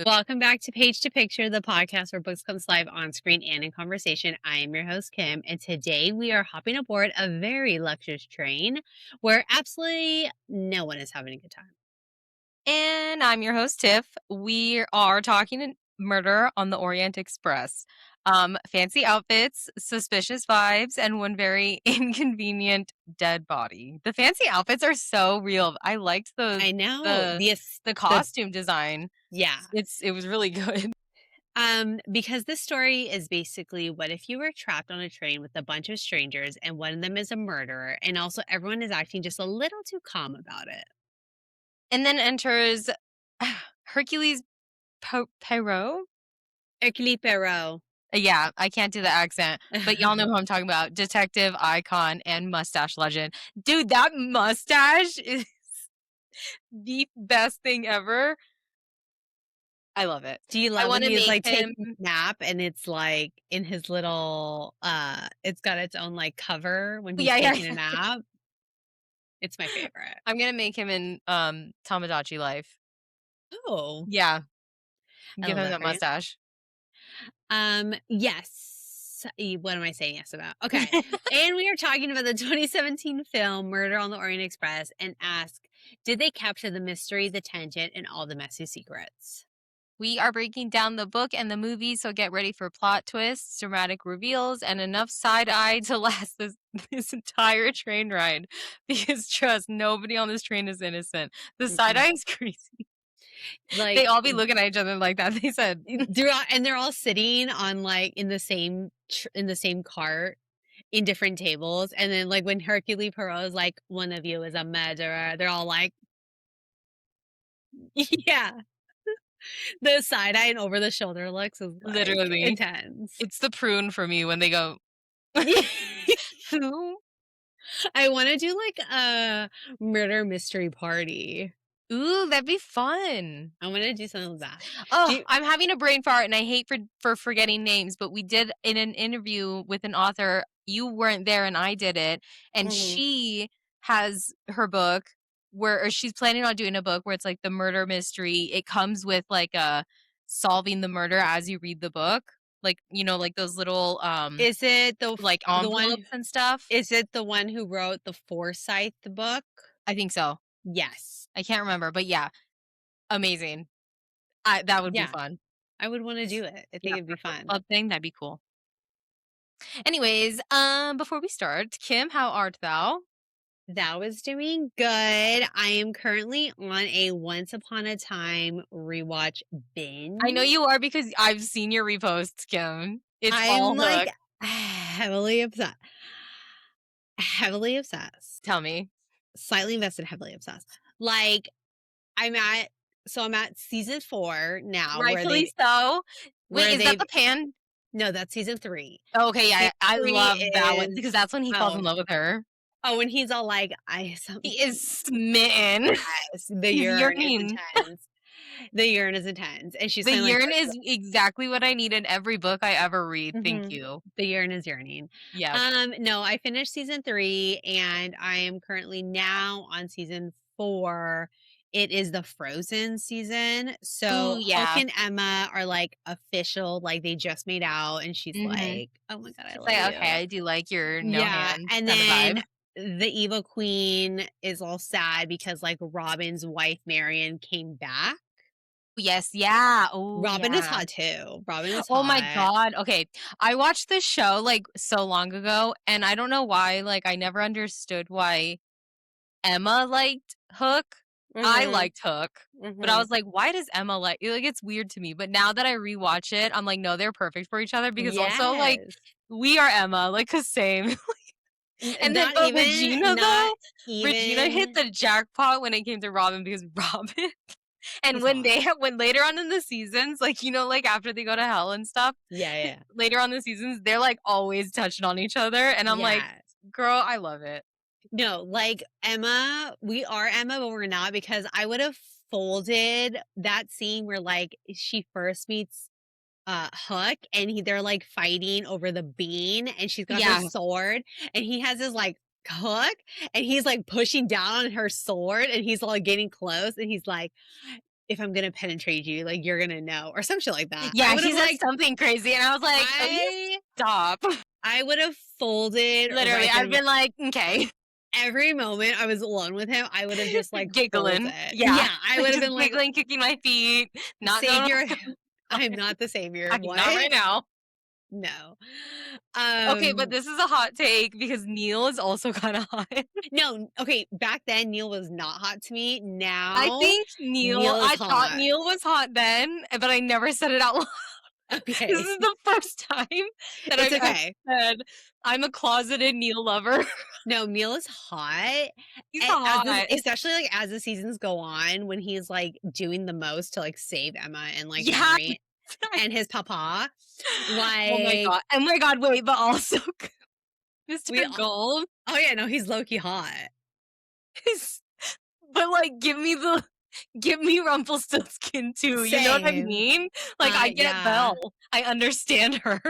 Welcome back to Page to Picture, the podcast where books comes live on screen and in conversation. I am your host, Kim, and today we are hopping aboard a very luxurious train where absolutely no one is having a good time. And I'm your host, Tiff. We are talking murder on the Orient Express. Fancy outfits, suspicious vibes, and one very inconvenient dead body. The fancy outfits are so real. I liked those. I know The costume design. Yeah. It was really good. Because this story is basically what if you were trapped on a train with a bunch of strangers and one of them is a murderer, and also everyone is acting just a little too calm about it. And then enters Hercules Poirot. Hercule Poirot. Yeah, I can't do the accent, but y'all know who I'm talking about. Detective, icon, and mustache legend. Dude, that mustache is the best thing ever. I love it. Do you love when he's like taking a nap and it's like in his little it's got its own like cover when he's taking a nap? It's my favorite. I'm gonna make him in Tamagotchi life. Oh. Yeah. Give him that mustache. Yes. What am I saying yes about? Okay. And we are talking about the 2017 film Murder on the Orient Express and ask, did they capture the mystery, the tension, and all the messy secrets? We are breaking down the book and the movie, so get ready for plot twists, dramatic reveals, and enough side-eye to last this entire train ride. Because trust, nobody on this train is innocent. The side-eye is crazy. Like, they all be looking at each other like that. They said they're all sitting on like in the same cart in different tables, and then like when Hercule Poirot is like, one of you is a murderer, they're all like, yeah. The side eye and over the shoulder looks is like, literally intense. It's the prune for me when they go. Who? I want to do like a murder mystery party. Ooh, that'd be fun. I want to do something like that. Oh, I'm having a brain fart and I hate for forgetting names, but we did in an interview with an author. You weren't there and I did it. And she has her book or she's planning on doing a book where it's like the murder mystery. It comes with like solving the murder as you read the book. Like, you know, like those little is it the like envelopes and stuff? Is it the one who wrote the Forsyth book? I think so. Yes. I can't remember, but yeah. Amazing. That would be fun. I would want to do it. I think it'd be fun. Club thing, that'd be cool. Anyways, before we start, Kim, how art thou? Thou is doing good. I am currently on a Once Upon a Time rewatch binge. I know you are because I've seen your reposts, Kim. I'm like heavily obsessed. Heavily obsessed. Tell me. Slightly invested, heavily obsessed. Like I'm at season 4 now. Rightfully so. Wait, is that the pan? No, that's season 3. Oh, okay, yeah, I love that one because that's when he falls in love with her. Oh, when he's all like, he is smitten. Yes, the urine is intense. The urine is intense. And she's the urine is exactly what I need in every book I ever read. Thank you. The urine is yearning. Yeah. No, I finished season 3 and I am currently now on season 4. It is the Frozen season. So Hulk and Emma are like official, like they just made out, and she's like, oh my God, I love you. Okay, I do like your hand. And then the evil queen is all sad because like Robin's wife Marion came back. Yes, yeah. Oh, Robin is hot too. Robin is hot. Oh my God. Okay. I watched this show like so long ago and I don't know why, like I never understood why Emma liked Hook. I liked Hook, but I was like, why does Emma like it's weird to me. But now that I rewatch it, I'm like, no, they're perfect for each other because also like we are Emma, like cause same. And then Regina though, Regina hit the jackpot when it came to Robin because Robin and when later on in the seasons, like, you know, like after they go to hell and stuff. Yeah. Later on in the seasons, they're like always touching on each other. And I'm like, girl, I love it. No, like Emma, we are Emma, but we're not because I would have folded that scene where like she first meets Hook and they're like fighting over the bean and she's got her sword and he has his like hook and he's like pushing down on her sword and he's like getting close and he's like if I'm gonna penetrate you, like, you're gonna know, or some shit like that. I Yeah, would he have, said like something crazy, and I was like, "Please I stop." I would have folded Literally, right I'd then. been like, "Okay." Every moment I was alone with him, I would have just, like, folded. Giggling. Yeah. Yeah, I Like, would have just been like, giggling, kicking my feet, not knowing "Savior, what's going I'm on. not the savior. I'm not right What?" now. No. Okay, but Um, this is a hot take because Neil is also kinda hot. no, okay, back then, Neil was not hot to me. I Now, think Neil Neil is I thought hot. Neil was hot then, but I never said it out loud. This Okay. is the first time that It's I've ever okay. said, "I'm a closeted Neil lover." No, Neil is hot, He's and as this hot. especially, like, as the seasons go on, when he's, like, doing the most to, like, save Emma and, like, Yeah. Mary and his papa, Oh my like, god. Oh my god, wait, but also we Mr. all Gold oh, yeah, no, he's low key hot. is but, like, give me Rumpelstiltskin too, you know what I Same. mean? Like, I get Yeah. Belle. I understand her.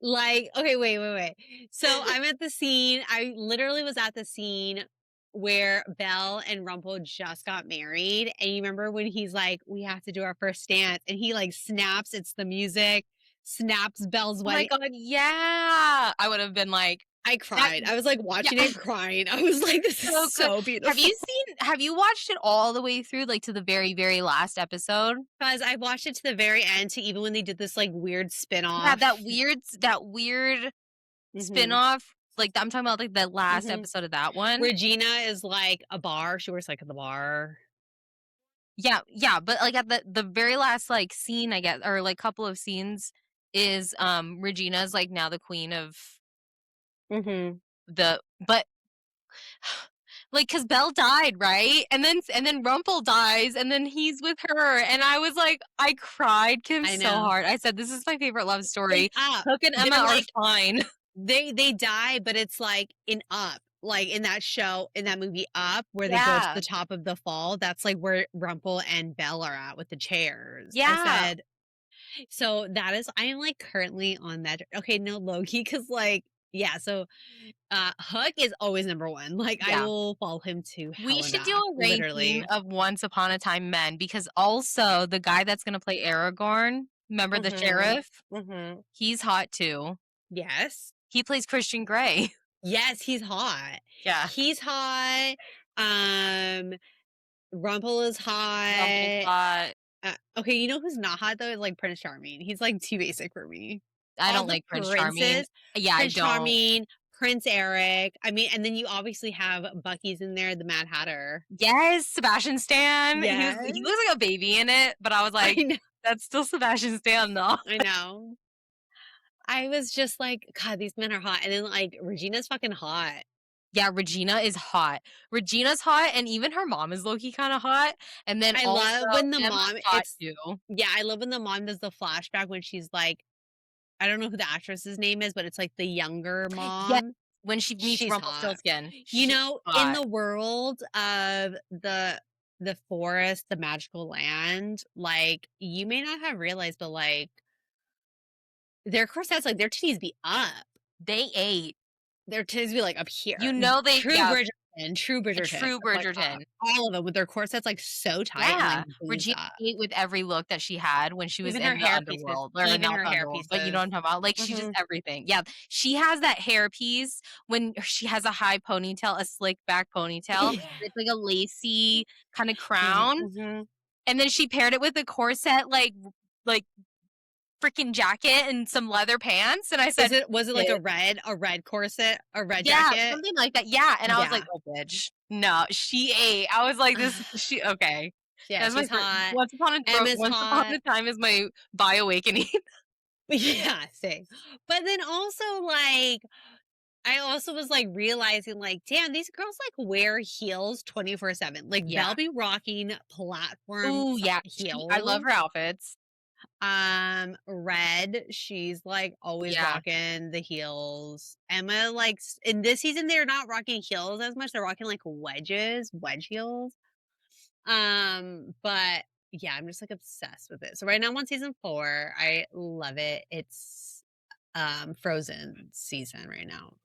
Like, okay, wait. So, I'm at the scene I literally was at the scene where Belle and Rumple just got married, and you remember when he's like, "We have to do our first dance," and he, like, snaps, it's the music, snaps Belle's Oh my wedding. god, yeah! I would have been like, I that cried. I was, like, yeah, watching it crying. I was like, "This is so good. so beautiful." Have you watched it all the way through, like, to the very, very last episode? 'Cause I watched it to the very end to even when they did this, like, weird Yeah, spin-off. that weird Mhm, spin-off, like, I'm talking about, like, the last mhm. episode of that one. Regina is, like, a bar. She works, like, at the bar. Yeah, yeah, but, like, at the very last, like, scene, I guess, or, like, couple of scenes is, Regina's, like, now the queen of Mhm. the but like, cause Belle died, right? And then Rumple dies, and then he's with her, and I was like I cried him I so know. hard. I said, "This is my favorite love In story. Up, Hook and Emma they're, are like fine." they die, but it's, like, in Up, like, in that show in that movie Up, where they go to Yeah. the top of the fall, that's, like, where Rumple and Belle are at with the chairs. I Yeah. said so that is I am, like, currently on that okay, no, low-key, 'cause, like yeah, so, Hook is always number 1, like, I Yeah. will follow him to We hell and should do back, a ranking literally. of Once Upon a Time men because also the guy that's gonna play Aragorn, remember the Mhm. sheriff? Mhm. He's hot too. Yes. He plays Christian Grey. Yes, he's hot. Yeah. He's hot, um, Rumple is Rumple's hot. hot. Okay, you know who's not hot though is, like, Prince Charming. He's, like, too basic for me. I All don't the like Prince Charming. princes, Yeah, I Prince don't. Charming, Prince Eric, I mean, and then you obviously have Bucky's in there, the Mad Hatter. Yes, Sebastian Stan. He Yes. looks like a baby in it, but I was I like, know, "That's still Sebastian Stan, though." I know. I was just like, "God, these men are hot," and then, like, Regina's fucking hot. Yeah, Regina is hot. Regina's hot, and even her mom is low-key kinda hot, and then I also love when the Emma's mom hot it's too. yeah, I love when the mom does the flashback when she's like I don't know who the actress's name is, but it's, like, the younger Yes, mom. when she meets She's hot. Rumpelstiltskin, You she's know, in hot. the world of the forest, the magical land, like, you may not have realized, but, like, their corsets, like, their titties be up. They ate. Their titties be, like, up You here. know they yeah, True a Bridgerton, true like, up. Bridgerton. All of them with their corsets, like, so tight and, like, Yeah, boobs Regina up. ate with every look that she had when she was Even her in the hair pieces. underworld, or Even not her the hair underworld, but you know what pieces. I'm talking about, like, she just Mhm. everything. Yeah, she has that hairpiece when she has a high ponytail, a slick back ponytail, Yeah. it's like a lacy kinda Mhm, crown, mhm. and then she paired it with a corset, like, freaking jacket and some leather pants, and I Is said, it was it like "Bitch." a red corset, a red Yeah, jacket? something like that, yeah, and I was like, Yeah. "Oh, bitch." No, she ate. I was like, "This she okay." Yeah, That's my she's fir hot. Emma's Once Upon hot. a Time is my bi awakening. Yeah, same. But then also, like, I also was, like, realizing, like, damn, these girls, like, wear heels 24/7. Like, Yeah. Belle be rocking platform Ooh, yeah, I love her heels. outfits. Red, she's, like, always Yeah. rocking the heels. Emma, like, in this season, they're not rocking heels as much. They're rocking, like, wedge heels. But yeah, I'm just, like, obsessed with it. So right now I'm on season 4. I love it. It's, Frozen season right now.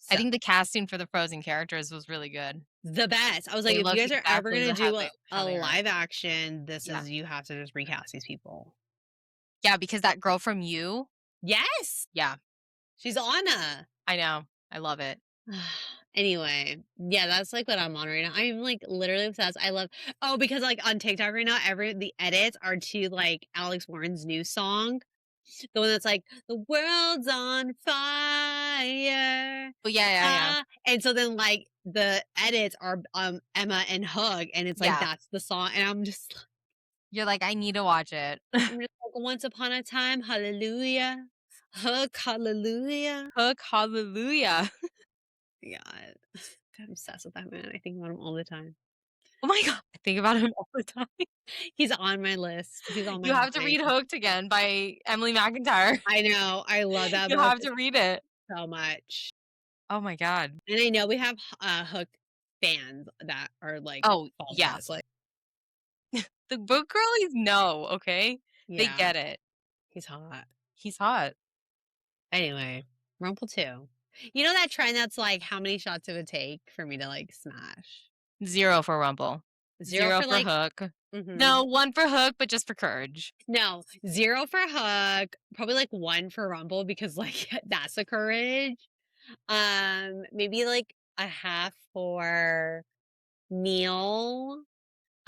I So think the casting for the Frozen characters was really good. the best. I was like, They if you look guys are ever exactly gonna do how a they are. live action, this Yeah. is you have to just recast these people. Yeah, because that girl from You. Yes! Yeah, She's Anna. I know. I love it. Anyway, yeah, that's like what I'm on right now. I'm like literally obsessed. I love because like on TikTok right now, the edits are to like Alex Warren's new song. The one that's like, the world's on fire. But yeah. And so then like the edits are Emma and Hug, and it's like Yeah. that's the song. And You're like, "I need to watch it." I'm just like once upon a time, hallelujah. Hug, hallelujah. Hook, hallelujah. God. I'm obsessed with that man. I think about him all the time. Oh my god, I think about him all the time. He's on my list. He's on my You have to mind. read Hooked again by Emily McIntyre. I know. I love that You book have to read it. so much. Oh my god. And I know we have Hook fans that are like Oh, follow yeah. us. Like, The book girlies know, okay? They yeah, get it. he's hot. He's hot. Anyway, Rumple 2. You know that trend that's like, how many shots it would take for me to like smash? 0 for Rumple. Zero 0 for for like, Hook. mm-hmm. No, 1 for Hook, but just for Courage. No, 0 for Hook. Probably like 1 for Rumble because like that's a courage. Maybe like a half for Neil.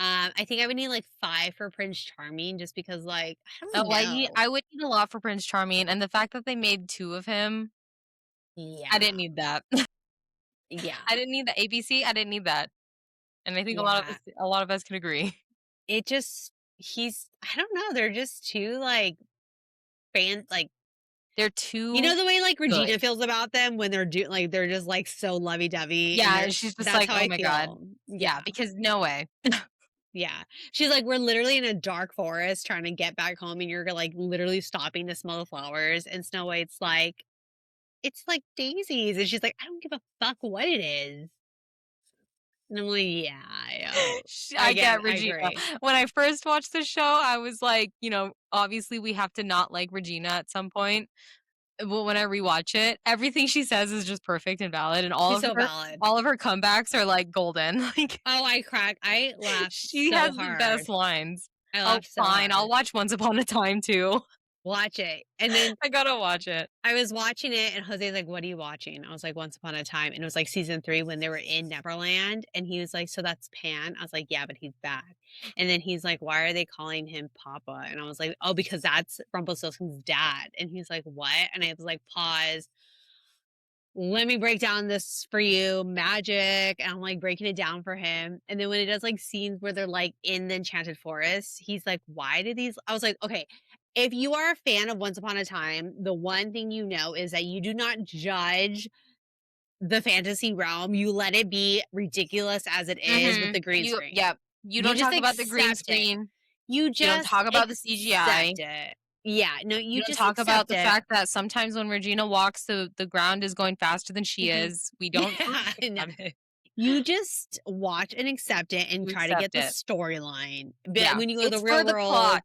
I think I would need like 5 for Prince Charming just because like I don't Oh, know. I would need a lot for Prince Charming, and the fact that they made 2 of him, I Yeah. didn't need that. Yeah. I didn't need the ABC, I didn't need that, and I think Yeah. a lot of us can agree. It just I don't know, they're just too like like They're you know too the way like good. Regina feels about them when they're just like so lovey-dovey and Yeah, they're and she's just that's like, how "Oh I my god." feel. Yeah, Yeah. because no way. Yeah. She's like, we're literally in a dark forest trying to get back home and you're like literally stopping to smell the flowers. And Snow White's like, it's like daisies. And she's like, I don't give a fuck what it is. And I'm like, yeah, I get I Regina. agree. When I first watched the show, I was like, obviously we have to not like Regina at some point. But when I rewatch it, everything she says is just perfect and valid, and She's so valid. all of her comebacks are like golden. Like Oh, I laughed she so has the best hard. lines. I Oh, laughed so fine, I'll hard. watch Once Upon a Time too. Watch it. And then I gotta watch it. I was watching it and Jose's like, what are you watching? I was like, Once Upon a Time. And it was like season 3 when they were in Neverland. And he was like, so that's Pan? I was like, yeah, but he's back. And then he's like, why are they calling him Papa? And I was like, oh, because that's Rumpelstiltskin's dad. And he's like, what? And I was like, pause. Let me break down this for you, magic. And I'm like breaking it down for him. And then when it does like scenes where they're like in the Enchanted Forest, he's like, why do these? I was like, okay, if you are a fan of Once Upon a Time, the one thing you know is that you do not judge the fantasy realm. You let it be ridiculous as it is with Mhm. the green You screen. Yep. You You don't just talk about the green accept it. screen. You You don't just talk about the CGI. accept it. Yeah, no, You you don't just talk about accept the it. fact that sometimes when Regina walks, the ground is going faster than she Mhm. is. We don't talk Yeah, no. about it. You just watch and accept it and You try to accept get the it. storyline. But Yeah. when you go to the It's real for the world, plot.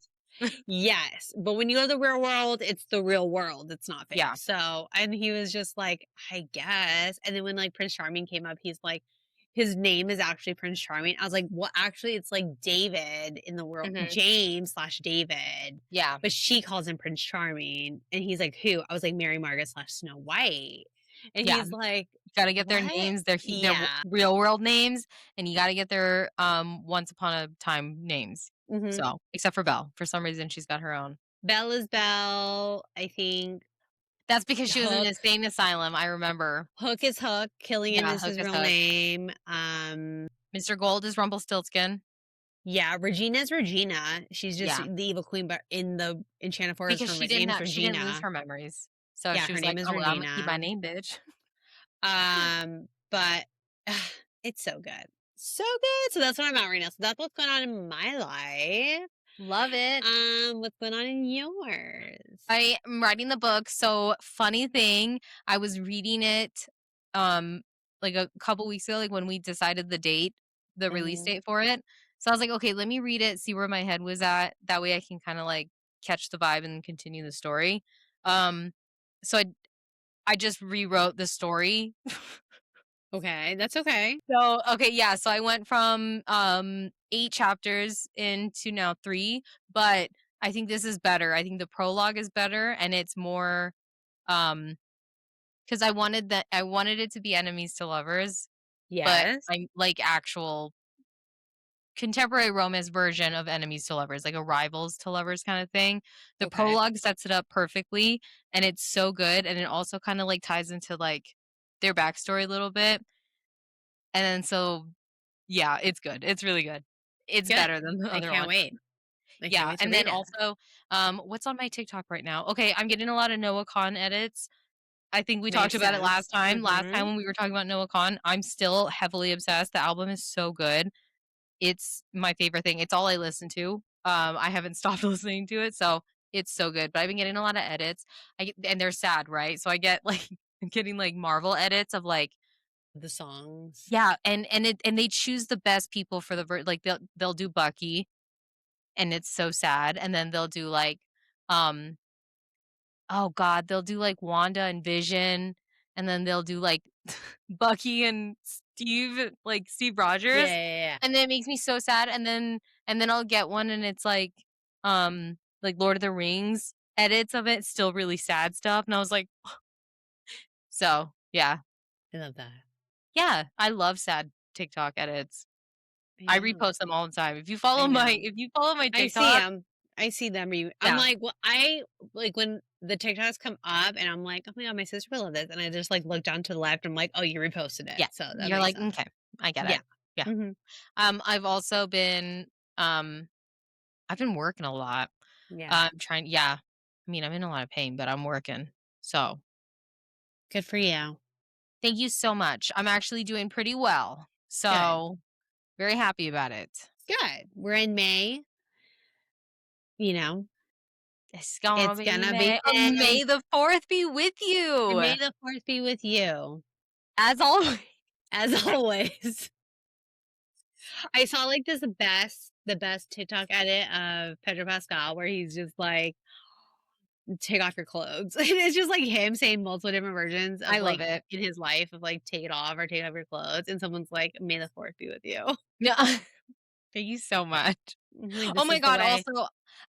yes. But when you go to the real world, it's the real world. It's not fake. Yeah. So, and he was just like, I guess. And then when like Prince Charming came up, he's like, his name is actually Prince Charming. I was like, well, actually, it's like David in the world, Mhm. James/David. Yeah. But she calls him Prince Charming. And he's like, who? I was like, Mary Margaret/Snow White. And Yeah. he's like, Gotta get their what? names, their Yeah. real world names, and you gotta get their, Once Upon a Time names. Hmm. So, except for Belle. For some reason, she's got her own. Belle is Belle. I think That's because she was in an Hook. insane asylum, I remember. Hook is Hook. Killian Yeah, is Hook his is real Hook. name. Mr. Gold is Rumpelstiltskin. Yeah, Regina's Regina. She's just Yeah, the evil queen, but in the Enchanted Forest, because her name's she didn't lose Regina. her memories. So Yeah, she her was name like, is "Oh, well, Imma keep my Regina. name, bitch." But it's so good. So good. So that's what I'm at right now. So that's what's going on in my life. Love it. What's going on in yours? I am writing the book, so funny thing, I was reading it, um, like, a couple weeks ago, like, when we decided the release Mhm. date for it. So I was like, "Okay, let me read it, see where my head was at, that way I can kinda, like, catch the vibe and continue the story." Um, so I just rewrote the story Okay, that's okay. So, okay, yeah, so I went from, 8 chapters into now 3, but I think this is better. I think the prologue is better, and it's more, um, because I wanted it to be enemies to lovers, but Yes. I'm like actual contemporary romance version of enemies to lovers, like a rivals to lovers kind of thing. The Okay. prologue sets it up perfectly, and it's so good, and it also kinda, like, ties into, like, their backstory a little bit, and then so yeah, it's good. It's really good. It's Good. better than the I other can't one. wait. I can't Yeah, wait to and read then it. also, what's on my TikTok right now? Okay, I'm getting a lot of Noah Kahn edits. I think we talked Makes about it sense. last time. Last time Mhm. when we were talking about Noah Kahn, I'm still heavily obsessed. The album is so good. It's my favorite thing. It's all I listen to. I haven't stopped listening to it, so it's so good. But I've been getting a lot of edits. And they're sad, right? So I get like I'm getting like Marvel edits of like The songs. yeah, and they choose the best people for the like they'll do Bucky and it's so sad, and then they'll do like um oh god, they'll do like Wanda and Vision, and then they'll do like Bucky and Steve Yeah, Rogers, yeah, yeah. and then it makes me so sad, and then I'll get one and it's like Lord of the Rings edits of it, still really sad stuff, and I was like so, yeah. I love that. Yeah, I love sad TikTok edits. I I know. repost them all the time. I know. If you follow my I see TikTok them. I see them. I'm yeah, like, well, I like when the TikToks come up, and I'm like, oh my god, my sister will love this, and I just like look down to the left. I'm like, oh, you reposted it, yeah, so that you're makes like, sense. "Okay, I get Yeah. it." Yeah. Hmm. I've also been, um I've been working a lot. Yeah. Trying yeah. I mean, I'm in a lot of pain, but I'm working. So, Good for you. thank you so much. I'm actually doing pretty well. Good. So, very happy about it. Good. We're in May. You know, It's gonna it's be gonna be May. May. May the 4th be with And you, May the fourth be with you, as always. as always. I saw like the best TikTok edit of Pedro Pascal where he's just like, "Take off your clothes." And it's just like him saying multiple different versions I of love like it. in his life of like, "Take it off," or "Take off your clothes," and someone's like, "May the fourth be with you." Yeah. Thank you so much. I'm like, Oh "This my is the god, way." also,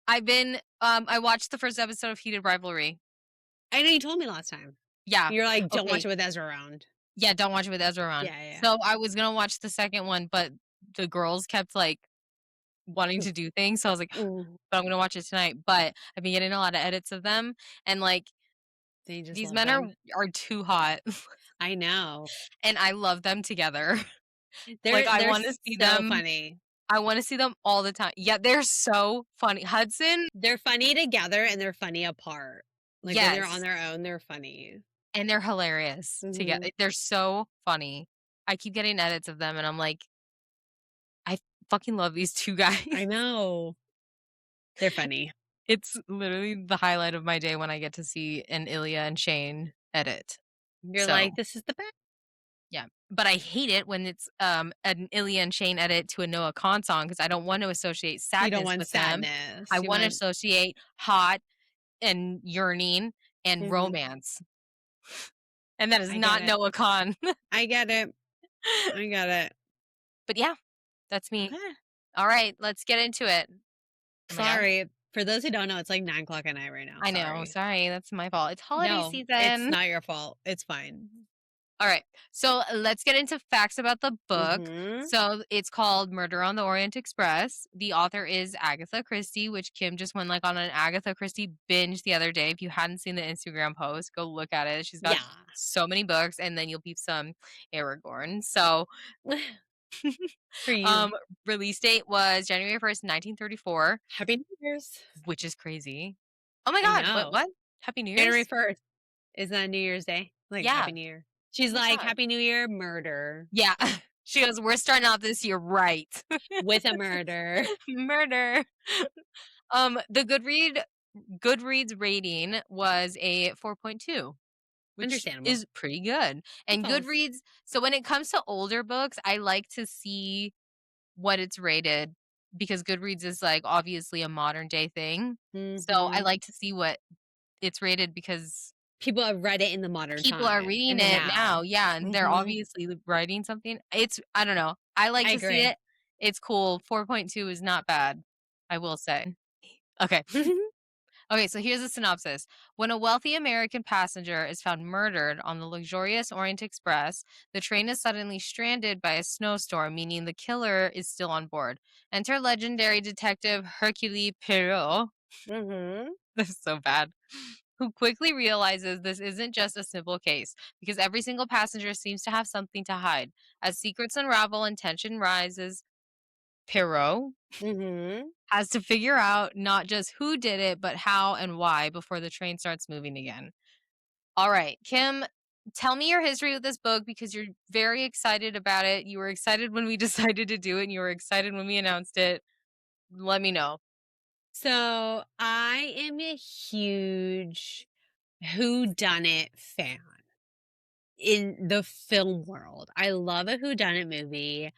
I watched the first episode of Heated Rivalry. I know you told me last time. Yeah. You're like, "Don't watch Okay. it with Ezra around." Yeah, don't watch it with Ezra on. Yeah, yeah, So, I was gonna watch the second one, but the girls kept, like, wanting yeah. to do things, so I was like, Ooh, "But I'm gonna watch it tonight." But I've been getting a lot of edits of them, and, like, they just these love men them. are too hot, I know. and I love them together. Like, They're so funny. I wanna see them all the time. Yeah, they're so funny. Hudson They're funny together and they're funny apart. Like, when they're on yes, their own, they're funny. and they're hilarious together. Mhm. They're so funny. I keep getting edits of them, and I'm like, "I fucking love these 2 guys." I know. They're funny. It's literally the highlight of my day when I get to see an Ilya and Shane edit. You're like, So, "This is the best." yeah. But I hate it when it's, an Ilya and Shane edit to a Noah Kahn song because I don't want to associate You don't sadness want with them. sadness. I You wanna want associate hot and yearning and mhm. romance, and that is I get not it. Noah Kahn. I get it. I get it. But yeah, that's me. Okay. Alright, let's get into it. Oh my god. Sorry. For those who don't know, it's like 9 o'clock at night right now. I know, Sorry. sorry, that's my fault. It's holiday No, it's season. not your fault. It's fine. All right. So let's get into facts about the book. Mhm. So it's called Murder on the Orient Express. The author is Agatha Christie, which Kim just went like on an Agatha Christie binge the other day. If you hadn't seen the Instagram post, go look at it. She's got Yeah. so many books, and then you'll peep some Aragorn. So For you. um release date was January 1st, 1934, Happy New Year's. which is crazy. Oh my I god, know. what? Happy New January Year's? 1st. Is that New Year's Day? Like, Yeah. Happy New Year. She's Oh my like, god. "Happy New Year, murder." Yeah. She goes, "We're starting out this year right." With a murder. Murder. The Goodreads rating was a 4.2, which Understandable. is pretty good. That's And all. Goodreads so when it comes to older books, I like to see what it's rated because Goodreads is, like, obviously a modern day thing. So I Mhm. like to see what it's rated because People have read it in the modern people are time, in reading the it now. now, yeah, and they're Mhm. obviously writing something. It's I don't know. I like I to see agree. it. It's cool. 4.2 is not bad, I will say. Okay. Okay, so here's a synopsis. When a wealthy American passenger is found murdered on the luxurious Orient Express, the train is suddenly stranded by a snowstorm, meaning the killer is still on board. Enter legendary detective Hercule Poirot. Mhm. This is so bad. Who quickly realizes this isn't just a simple case, because every single passenger seems to have something to hide. As secrets unravel and tension rises, Poirot Mhm. has to figure out not just who did it, but how and why before the train starts moving again. All right, Kim, tell me your history with this book because you're very excited about it. You were excited when we decided to do it, and you were excited when we announced it. Let me know. So, I am a huge whodunit fan in the film world. I love a whodunit movie.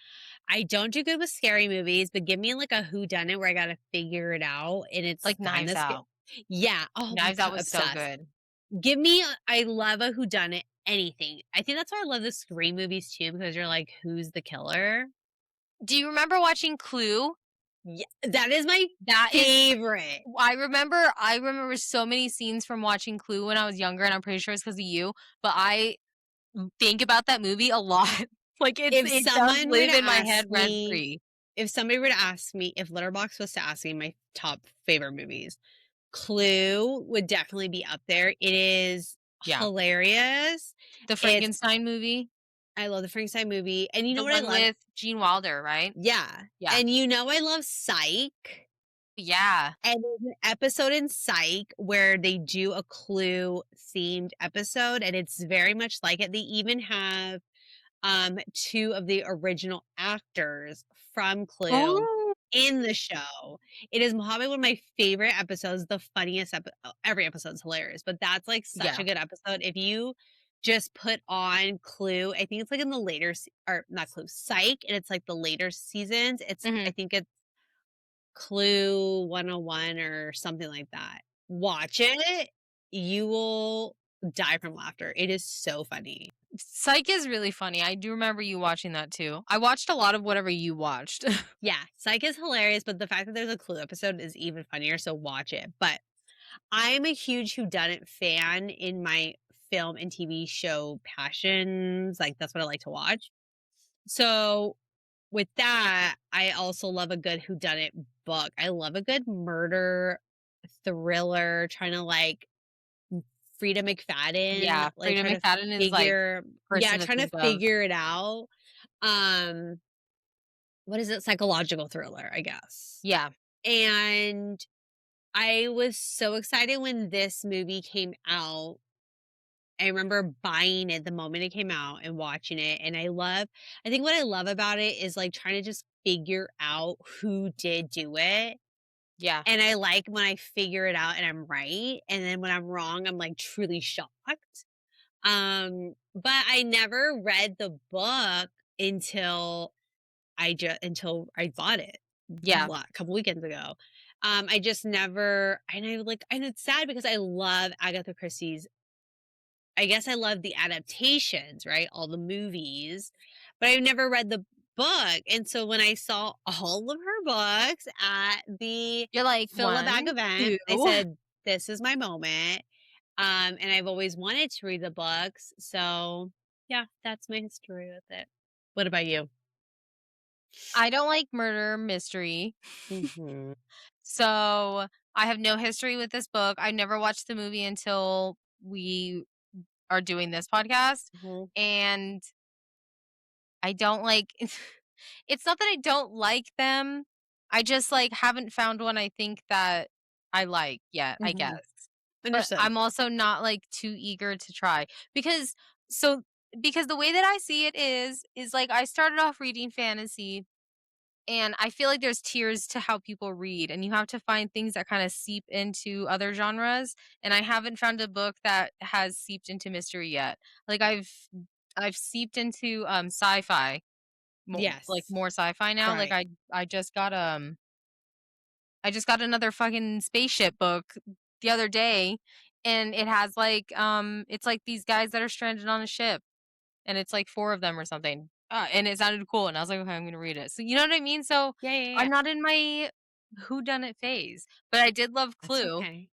I don't do good with scary movies, but give me like a whodunit where I gotta figure it out and it's Like fun. Knives That's good. Out. Yeah. Oh my Knives Out god, was so obsessed. good. Give me I love a whodunit, anything. I think that's why I love the Scream movies too, because you're like, who's the killer? Do you remember watching Clue? Yeah, that is my That is favorite. I remember so many scenes from watching Clue when I was younger, and I'm pretty sure it's because of you, but I think about that movie a lot. Like, If it does someone were live to in my ask head rent me free. if somebody were to ask me if Letterboxd was to ask me my top favorite movies, Clue would definitely be up there. It is Yeah. hilarious. The It's Frankenstein movie, I love the Frankenstein movie, and you know the what I one love? with Gene Wilder, right? Yeah, Yeah. and you know I love Psych, Yeah. and there's an episode in Psych where they do a Clue themed episode, and it's very much like it. They even have, 2 of the original actors from Clue Oh! in the show. It is probably one of my favorite episodes, the funniest every episode's hilarious, but that's, like, such a Yeah. good episode. If you just put on Clue, I think it's, like, in the later or not Clue, Psych, and it's, like, the later seasons. I Mhm. think it's Clue 101 or something like that. Watch it. You will die from laughter. It is so funny. Psych is really funny. I do remember you watching that too. I watched a lot of whatever you watched. Yeah, Psych is hilarious, but the fact that there's a Clue episode is even funnier, so watch it. But I'm a huge whodunit fan in my film and TV show passions. Like, that's what I like to watch. So, with that, I also love a good whodunit book. I love a good murder thriller, trying to like Frida McFadden, Yeah, like Freida trying to McFadden is, like, figure, yeah, person to trying to think of. figure it out. Um, what is it? Psychological thriller, I guess. Yeah. And I was so excited when this movie came out. I remember buying it the moment it came out and watching it, and I think what I love about it is, like, trying to just figure out who did do it, Yeah. and I like when I figure it out and I'm right, and then when I'm wrong, I'm, like, truly shocked. But I never read the book until until I bought it Yeah. a couple weekends ago. I just never and I like and it's sad because I love Agatha Christie's. I guess I love the adaptations, right? All the movies, but I've never read the book. And so when I saw all of her books at the You're like, Fill a Bag 1, event, 2. I said, this is my moment. And I've always wanted to read the books. So yeah, that's my history with it. What about you? I don't like murder mystery, Mhm. so I have no history with this book. I never watched the movie until we are doing this podcast, Mhm. and I don't like it's not that I don't like them, I just, like, haven't found one I think that I like yet, I guess. Mhm. But Understood. I'm also not, like, too eager to try because so because the way that I see it is, like, I started off reading fantasy, and I feel like there's tiers to how people read, and you have to find things that kinda seep into other genres, and I haven't found a book that has seeped into mystery yet. Like, I've seeped into, sci-fi, Yes. more sci-fi now, like, Right. I just got another fucking spaceship book the other day, and it has, like, it's, like, these guys that are stranded on a ship, and it's, like, 4 of them or something, and it sounded cool, and I was like, "Okay, I'm gonna read it." So, you know what I mean? So, Yeah, yeah, I'm yeah. not in my whodunit phase, but I did love That's Clue, okay.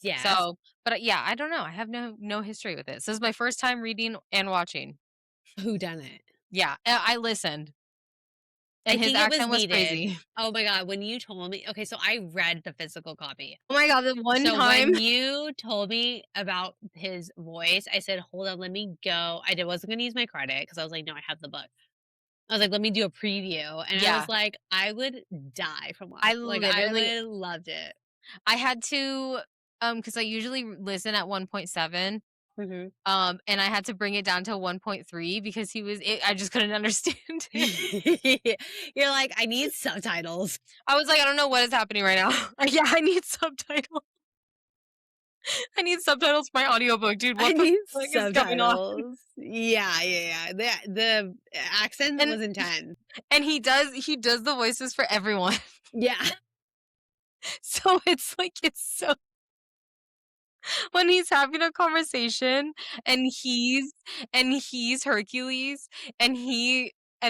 Yes. so but, yeah, I don't know, I have no history with this. This is my first time reading and watching. Who done it? Yeah, I listened, I and his think it was accent was needed. crazy. Oh my god, when you told me okay, so I read the physical copy. Oh my god, the one So time when you told me about his voice, I said, "Hold on, let me go." Wasn't gonna use my credit because I was like, "No, I have the book." I was like, "Let me do a preview," and I was yeah, like, I would die from I like, I literally would loved it. I had to, because I usually listen at 1.7, Mhm. and I had to bring it down to 1.3 because I just couldn't understand him. You're like, "I need subtitles. I was like, "I don't know what is happening right now." Yeah, I need subtitles. I need subtitles for my audiobook, dude, I what the need fuck is going on? subtitles." Yeah, yeah, yeah. The accent And was intense. and he does the voices for everyone. Yeah. So it's like, it's so when he's having a conversation and he's Hercules and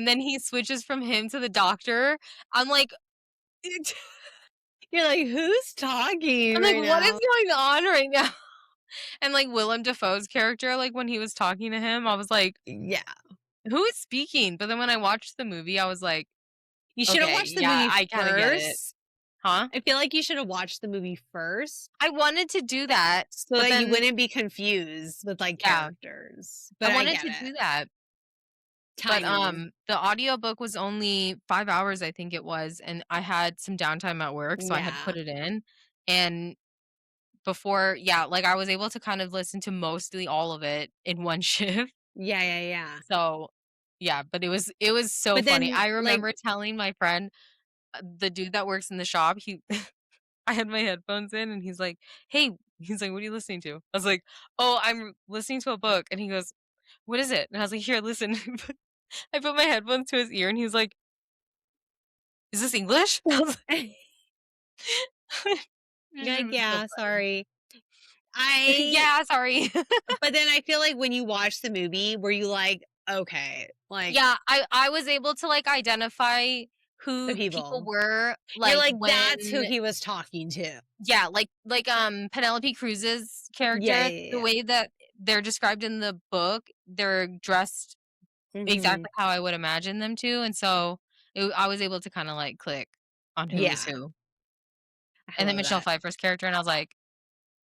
then he switches from him to the doctor, I'm like You're like, "Who's talking I'm like, right "What is now?" going on right now?" And, like, Willem Dafoe's character, like, when he was talking to him, I was like, Yeah. "Who is speaking?" But then when I watched the movie, I was like, You should have "Okay, watched the yeah, movie I kinda get it." first. Huh? I feel like you should have watched the movie first I wanted to do that, so but that you then wouldn't be confused with, like, yeah, characters, I but I wanted get to it. do that, but, Timing. the audiobook was only 5 hours, I think it was, and I had some downtime at work, so I had Yeah. put it in, and before yeah, like, I was able to kind of listen to mostly all of it in one shift. Yeah, yeah, yeah. So, yeah, but it was so But funny. then, I like remember telling my friend, the dude that works in the shop, he I had my headphones in and he's like, "Hey," he's like, "What are you listening to?" I was like, "Oh, I'm listening to a book." And he goes, "What is it?" And I was like, "Here, listen." I put my headphones to his ear and he's like, "Is this English?" I was like, you're it like, was so "Yeah, funny. sorry." I Yeah, sorry. but then I feel like when you watch the movie, were you like, "Okay," like, Yeah, I was able to, like, identify the who people people. were, You're like, like, "That's who when he was talking to." yeah, Penelope Cruz's Yeah, character, yeah, the yeah. way that they're described in the book, they're dressed Mhm. exactly how I would imagine them to, and so, I was able to kinda, like, click on who was Yeah. who. I And then love Michelle that. Pfeiffer's character, and I was like,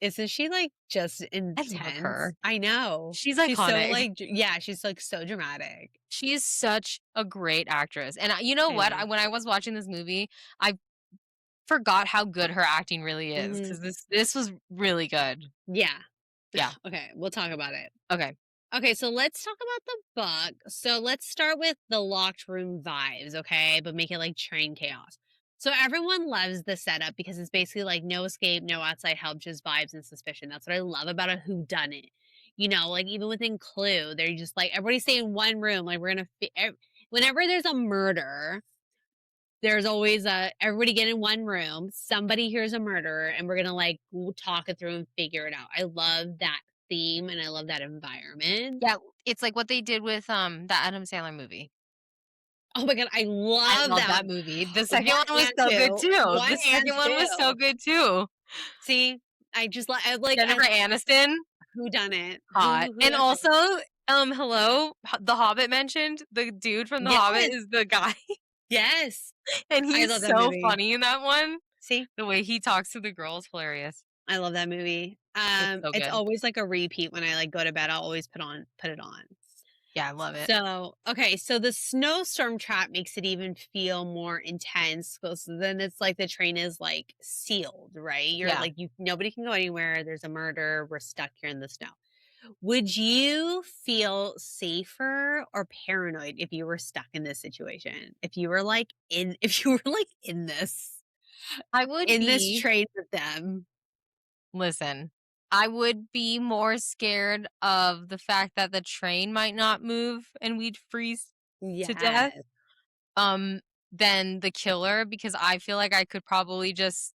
Isn't she, like, just "I love intense? her. I know. She's She's so, iconic." like yeah, she's, like, so dramatic. She is such a great actress, and you know I what? know. When I was watching this movie, I forgot how good her acting really is Mhm. because this was really good. Yeah. Yeah, Okay, we'll talk about it. okay. Okay, so let's talk about the book. So let's start with the locked room vibes, okay? But make it like train chaos. So everyone loves the setup because it's basically like no escape, no outside help, just vibes and suspicion. That's what I love about a who done it. You know, like even within Clue, they're just like everybody stay in one room. Like we're gonna whenever there's a murder, there's always a everybody get in one room. Somebody hears a murder, and we're gonna like talk it through and figure it out. I love that theme and I love that environment. Yeah, it's like what they did with, the Adam Sandler movie. Oh my god, I I love love that. that movie. The second 1 one was and so good 2. too. 1 The and second one was so 2. good too. See, I Jennifer Aniston, who done it? hot. Who And done it? also, hello, The Hobbit mentioned, the dude from The Hobbit Yes, is the guy, yes. and I he's love that so movie. funny in that one. See, The way he talks to the girl is hilarious. I love that movie. It's so It's good. always like a repeat when I, like, go to bed, I'll always put it on. Yeah, I love it. So, okay, so the snowstorm trap makes it even feel more intense because then it's like the train is like sealed, right? You're Yeah. like you nobody can go anywhere. There's a murder. We're stuck here in the snow. Would you feel safer or paranoid if you were stuck in this situation? If you were like in if you were like I would in this be train with them? listen, I would be more scared of the fact that the train might not move and we'd freeze to death, Yes. um, than the killer because I feel like I could probably just,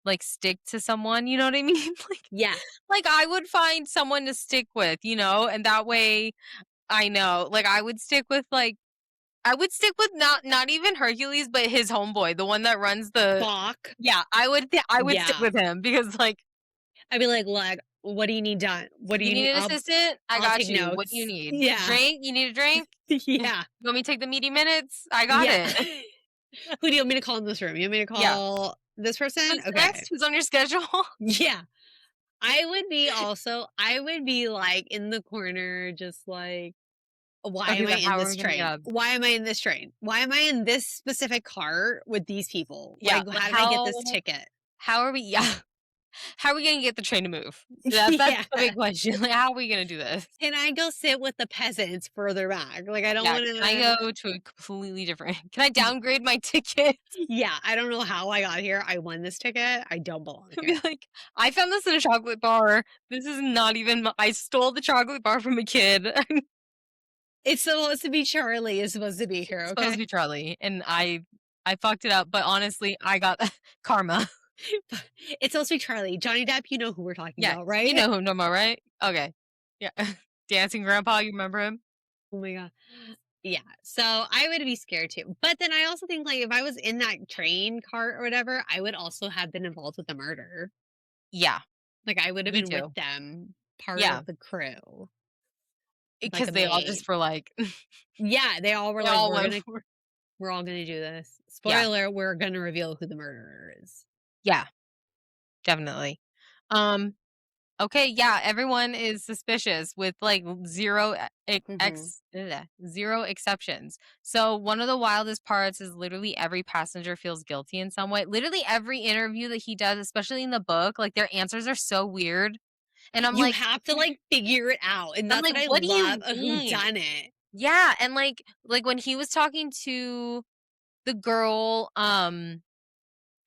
like, stick to someone, you know what I mean? Yeah. Like, I would find someone to stick with, you know, and that way I know, like, I would stick with not even Hercules, but his homeboy, the one that runs the Bach. yeah, I would stick Yeah. with him because, like, I'd be like, "Look, what do you need done? What do "You you need need?" an assistant? I I'll got take you. What do you notes. need? Yeah. Drink? You need a drink? You Yeah. want me to take the meaty minutes? I got Yeah. it." Who do you want me to call in this room? You want me to Yeah. call this person? "Who's Okay. next? Who's on your schedule?" Yeah. I would be, like, in the corner just like, "Why Okay, am I then in how are this we gonna train? yeah. Why am I in this train? Why am I in this specific car with these people? Yeah, Like, like, how did I get this ticket?" how are we yeah. How are we gonna get the train to move? That's Yeah. the big question, like, how are we gonna do this? Can I go sit with the peasants further back? Like, I don't Yeah, can I wanna go to a completely different can I downgrade my ticket? Yeah, I don't know how I got here. I won this ticket. I don't belong I'd be here. like, "I found this in a chocolate bar. This is not even m I stole the chocolate bar from a kid. It's supposed to be Charlie is supposed to be here, It's supposed to okay? be Charlie, and I fucked it up, but honestly, I got karma." It's supposed to be Charlie. Johnny Depp, you know who we're talking Yeah, about, you right? know who I'm talking about, right? Okay. Yeah. Dancing Grandpa, you remember him? Oh my god. Yeah, so I would be scared too. But then I also think, like, if I was in that train cart or whatever, I would also have been involved with the murder. Yeah, Like, I would have me been with too. them, part Yeah, of the crew, like a because they all maid. just were like Yeah, they all were they like, all went for we're all gonna do this. Yeah, Spoiler, we're gonna reveal who the murderer is. yeah, definitely. Um, okay, yeah, everyone is suspicious with, like, 0 Mhm. 0 exceptions. So, one of the wildest parts is literally every passenger feels guilty in some way. Literally every interview that he does, especially in the book, like, their answers are so weird, and You have to, like, figure it out, and I'm that's like, what I "What do love you a mean?" whodunit. Yeah, and, when he was talking to the girl,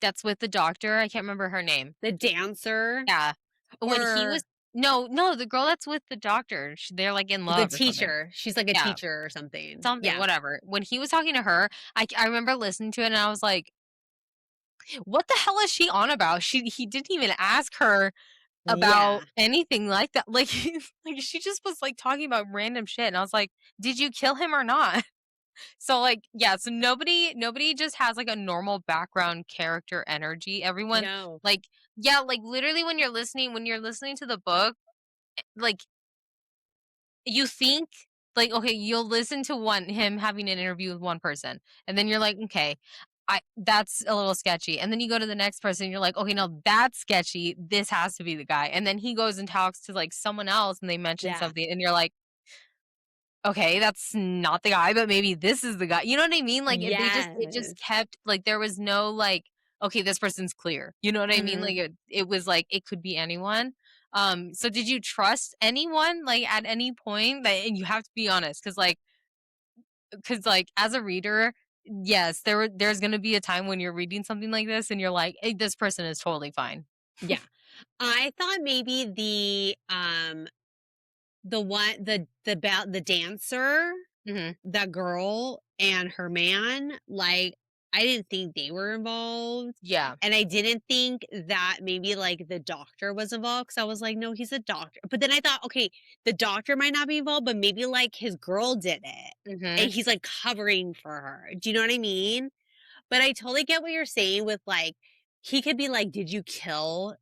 that's with the doctor, I can't remember her name. The dancer Yeah. When he was or no, the girl that's with the doctor, they're, like, in the love or something. teacher. She's like a Yeah, teacher or something. something, Yeah. whatever. When he was talking to her, I remember listening to it and I was like, "What the hell is she on about?" He didn't even ask her about Yeah. anything like that. Like, like, she just was, like, talking about random shit, and I was like, "Did you kill him or not?" So, like, yeah, so nobody just has, like, a normal background character energy. Everyone No. like yeah, like, literally when you're listening to the book, like, you think like, okay, you'll listen to one him having an interview with one person, and then you're like, "Okay, I that's a little sketchy." And then you go to the next person, and you're like, "Okay, no, that's sketchy. This has to be the guy." And then he goes and talks to, like, someone else, and they mention Yeah. something, and you're like, "Okay, that's not the guy, but maybe this is the guy." You know what I mean? Like, it just Yes. kept like, there was no, like, "Okay, this person's clear." You know what I mean? Mhm. Like, it was like, it could be anyone. So did you trust anyone, like, at any point? That and you have to be honest, because as a reader, yes, there's gonna be a time when you're reading something like this, and you're like, "Hey, this person is totally fine." Yeah. I thought maybe the dancer, Mhm. that girl and her man, like, I didn't think they were involved, Yeah. and I didn't think that maybe, like, the doctor was involved because I was like, "No, he's a doctor." But then I thought, "Okay, the doctor might not be involved, but maybe, like, his girl did it, and Mhm. he's, like, covering for her." Do you know what I mean? But I totally get what you're saying with, like, he could be like, did you kill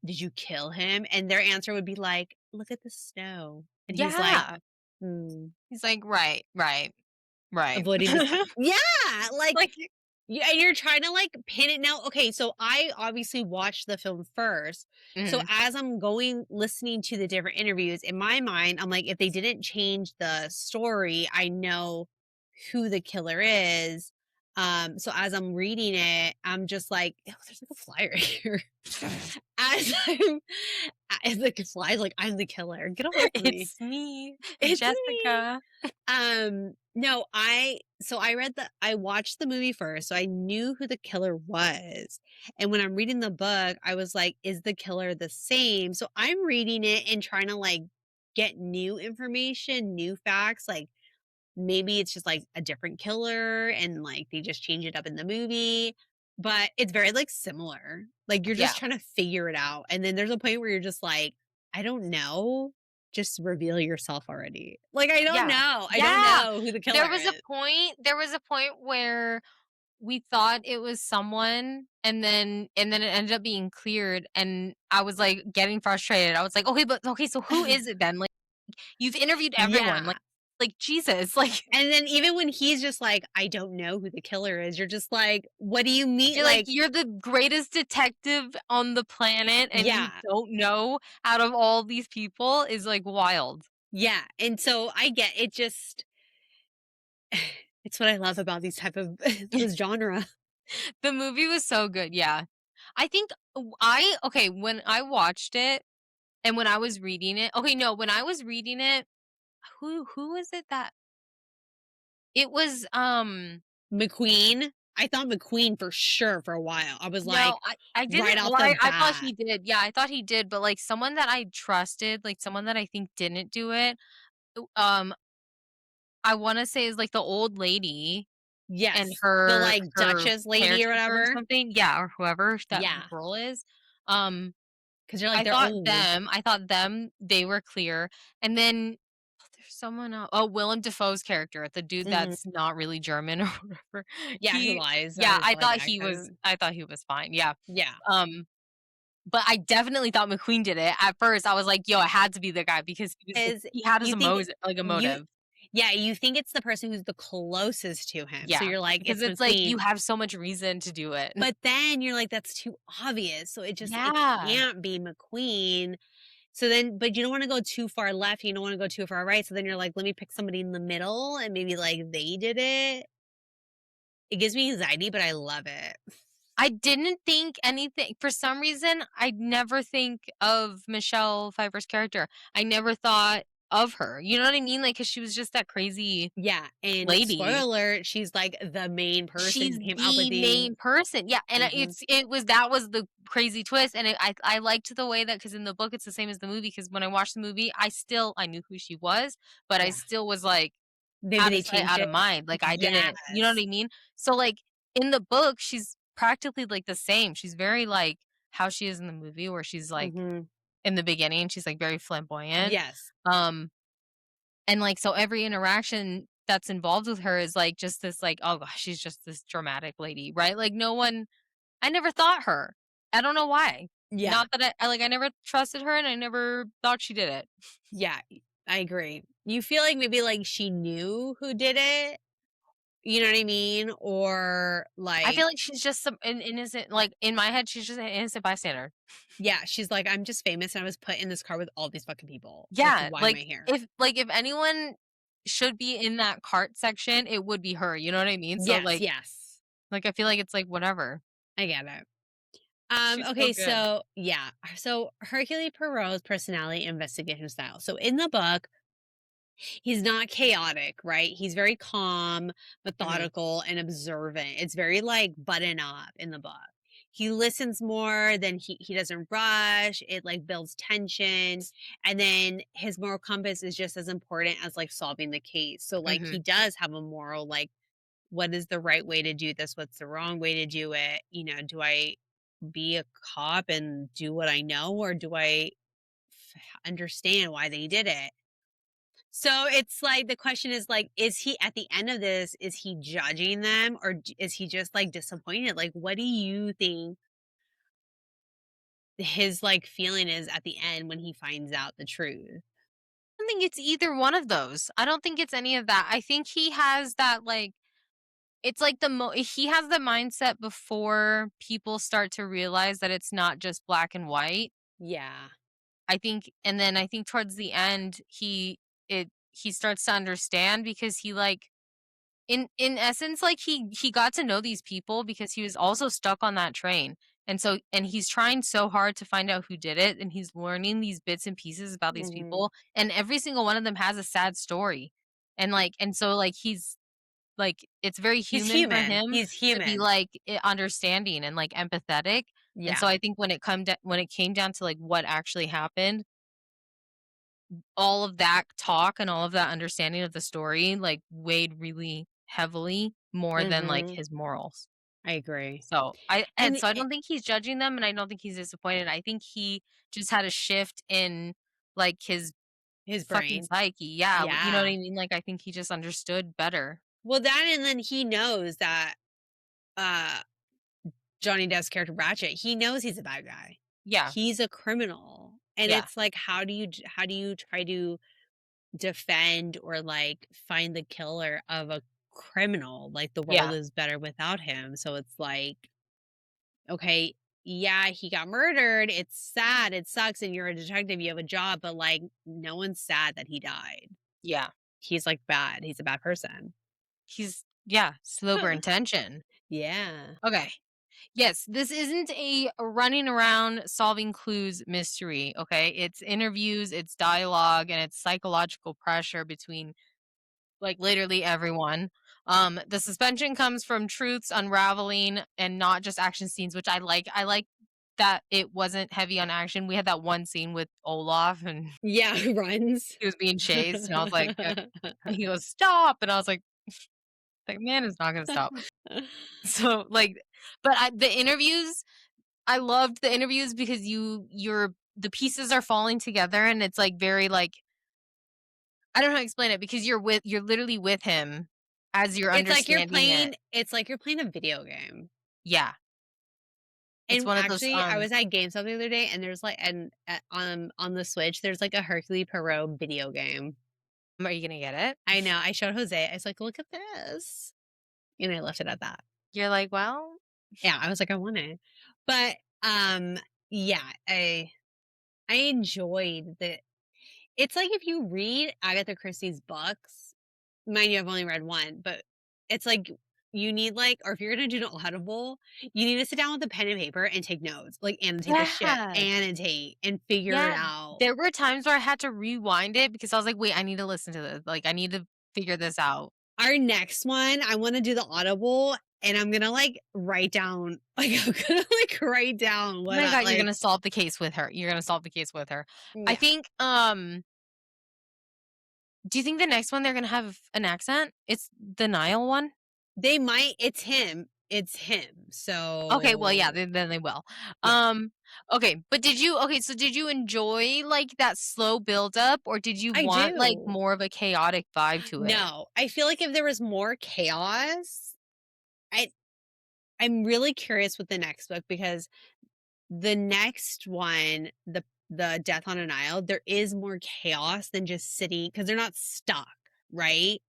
him?" And their answer would be like, "Look at the snow." And he's like, Yeah. "Hmm, He's like, "Right, right, right." avoiding this." Yeah, like, Like yeah, and you're trying to, like, pin it now. Okay, so I obviously watched the film first. So Mhm. as I'm going listening to the different interviews, in my mind, I'm like, if they didn't change the story, I know who the killer is. So as I'm reading it, I'm just like, "Ew, there's like a fly right here." As I'm as the fly's like, "I'm the killer. Get away from me. It's me, It's me." Jessica. No, I watched the movie first, so I knew who the killer was. And when I'm reading the book, I was like, is the killer the same? So I'm reading it and trying to like get new information, new facts, like maybe it's just like a different killer and like they just change it up in the movie. but it's very, like, similar. Like, you're Yeah. just trying to figure it out, and then there's a point where you're just like, "I don't know. Just reveal yourself already." Like, I don't Yeah. know. I don't Yeah. know who the There killer was a is. point where we thought it was someone, and then it ended up being cleared, and I was, like, getting frustrated. I was like, "Okay, but okay, so who is it then?" Like, you've interviewed everyone, Yeah. like, Jesus, like, And then even when he's just like, "I don't know who the killer is," you're just like, "What do you mean?" you're like, Like, "You're the greatest detective on the planet, and you yeah. don't know out of all these people," is, like, wild. Yeah, and so I get it just it's what I love about these type of this genre. The movie was so good, yeah. I think I okay, when I watched it and when I was reading it okay, no, when I was reading it, who was it that it was, McQueen, I thought McQueen for sure for a while. I was like, no, I right didn't off well, the I thought bat. he did, yeah, I thought he did, but, like, someone that I trusted, like, someone that I think didn't do it, um, I wanna say is, like, the old lady and Yes, the, her like, her Duchess lady or caretaker or whatever. something, yeah, or whoever that Yeah, girl is, um because 'cause you're like, they're old. I thought them, they were clear, and then there's someone else oh, Willem Dafoe's character, the dude Mhm. that's not really German or whatever. Yeah, who lies about Yeah, his, like, accent. I thought he was fine, yeah. Yeah, Um, but I definitely thought McQueen did it. At first, I was like, "Yo, it had to be the guy because is he had his you think like, a you motive." yeah, you think it's the person who's the closest to him, so Yeah, you're like, because "It's it's like, McQueen." you have so much reason to do it. But then you're like, "That's too obvious," so it Yeah. can't be McQueen. So then but you don't wanna go too far left, you don't wanna go too far right, so then you're like, "Let me pick somebody in the middle and maybe, like, they did it." It gives me anxiety, but I love it. I didn't think anything for some reason, I never think of Michelle Pfeiffer's character. I never thought of her. You know what I mean? Like, cause she was just that crazy Yeah, and spoiler lady. alert, she's, like, the main person She's who came up with the the main person. Yeah, and mhm, it was that was the crazy twist, and I liked the way that because in the book, it's the same as the movie. Because when I watched the movie, I knew who she was, but I yeah. still was like, Maybe out they of sight, changed out it. of mind. Like, I didn't you know what Yes. I mean? So, like, in the book, she's practically, like, the same. She's very, like, how she is in the movie where she's, like Mhm. in the beginning, she's, like, very flamboyant. Yes. Um, and, like, so every interaction that's involved with her is, like, just this, like, "Oh gosh, she's just this dramatic lady," right? Like, no one I never thought her. I don't know why. Yeah. Not that I never trusted her, and I never thought she did it. Yeah, I agree. You feel like maybe, like, she knew who did it? You know what I mean? Or, I feel like like she's just some an innocent like, in my head, she's just an innocent bystander. yeah, she's like, "I'm just famous and I was put in this car with all these fucking people. Like, Yeah, why am I here?" if anyone should be in that cart section, it would be her, you know what I mean? So, Yes, yes. I feel like it's like, whatever. I get it. She's so Okay, good. so yeah. So Hercule Poirot's personality investigation style. So in the book, he's not chaotic, right? He's very calm, Mhm, methodical, and observant. It's very like button up in the book. He listens more than he doesn't rush. It like builds tension. And then his moral compass is just as important as like solving the case. So like he mhm. does have a moral like what is the right way to do this? What's the wrong way to do it? You know, do I be a cop and do what I know or do I understand why they did it? So it's like the question is like, is he at the end of this, is he judging them or is he just like disappointed? Like, what do you think his like feeling is at the end when he finds out the truth? I don't think it's either one of those. I don't think it's any of that. I think he has that, like it's like he has the mindset before people start to realize that it's not just black and white. Yeah. I think and then I think towards the end, he starts to understand because he, like in essence, like, he got to know these people because he was also stuck on that train, and he's trying so hard to find out who did it, and he's learning these bits and pieces about these Hmm. people, and every single one of them has a sad story, and so, like, it's very He's human for human. him He's to be, human. like, understanding and, like, empathetic, and Yeah. so I think when it came down to, like, what actually happened, all of that talk and all of that understanding of the story, like, weighed really heavily more than, like, Hmm. his morals. I agree. So, And I don't think he's judging them, and I don't think he's disappointed. I think he just had a shift in, like, his his fucking brain. psyche. Yeah, you know what Yeah. I mean? Like, I think he just understood better. Well, that and then he knows that, uh, Johnny Depp's character Ratchet, he knows he's a bad guy. Yeah, He's a criminal, and yeah, it's like, how do you try to defend or, like, find the killer of a criminal? Like, the world yeah, is better without him, so it's like, okay, yeah, he got murdered, it's sad, it sucks, and you're a detective, you have a job, but, like, no one's sad that he died. yeah. He's, like, bad, he's a bad person. Yeah, sober intention. Yeah. Okay. Yes, this isn't a running around solving clues mystery, okay? It's interviews, it's dialogue, and it's psychological pressure between like literally everyone. The suspension comes from truths unraveling and not just action scenes, which I like. I like that it wasn't heavy on action. We had that one scene with Olaf and Yeah, he runs. he was being chased, and I was like, he goes, "Stop!" And I was like man is not gonna stop. So like, but the interviews, I loved the interviews because the pieces are falling together, and it's like very like I don't know how to explain it because you're literally with him as you're understanding it. It's like you're playing a video game. Yeah. It's And one of those, actually, I was at GameStop the other day, and there's like on the Switch, there's like a Hercule Poirot video game. are you gonna get it? I know. I showed Jose. I was like, "Look at this," and I left it at that. You're like, "Well." Yeah, I was like, "I want it," but yeah, I enjoyed the. It's like if you read Agatha Christie's books, mind you, I've only read one, but it's like you need like, or if you're gonna do an audible, you need to sit down with a pen and paper and take notes, like annotate the shit, Yes. annotate and figure it Yeah. out. There were times where I had to rewind it because I was like, "Wait, I need to listen to this. Like, I need to figure this out." Our next one, I want to do the audible, and I'm gonna like write down, like I'm gonna like write down Oh what my I god, you're like. gonna solve the case with her. You're gonna solve the case with her. I Yeah, think, do you think the next one they're gonna have an accent? It's the Nile one? they might. It's him. It's him. Okay, well, yeah, So then they will. yeah, Okay, but so did you enjoy, like, that slow buildup, or did you I want, like, do. more of a chaotic vibe to it? No, I feel like if there was more chaos, I I'm really curious with the next book because the next one, the Death on an Isle, there is more chaos than just sitting because they're not stuck, right?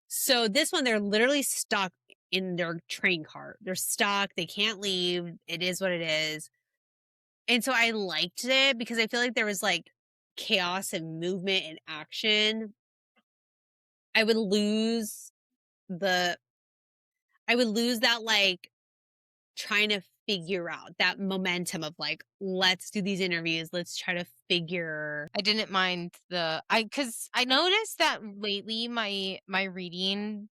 So this one, they're literally stuck in their train cart. They're stuck. They can't leave. It is what it is. And so I liked it because I feel like there was like chaos and movement and action. I would lose the I would lose that like trying to figure out that momentum of like, let's do these interviews. Let's try to figure. I didn't mind because I noticed that lately my reading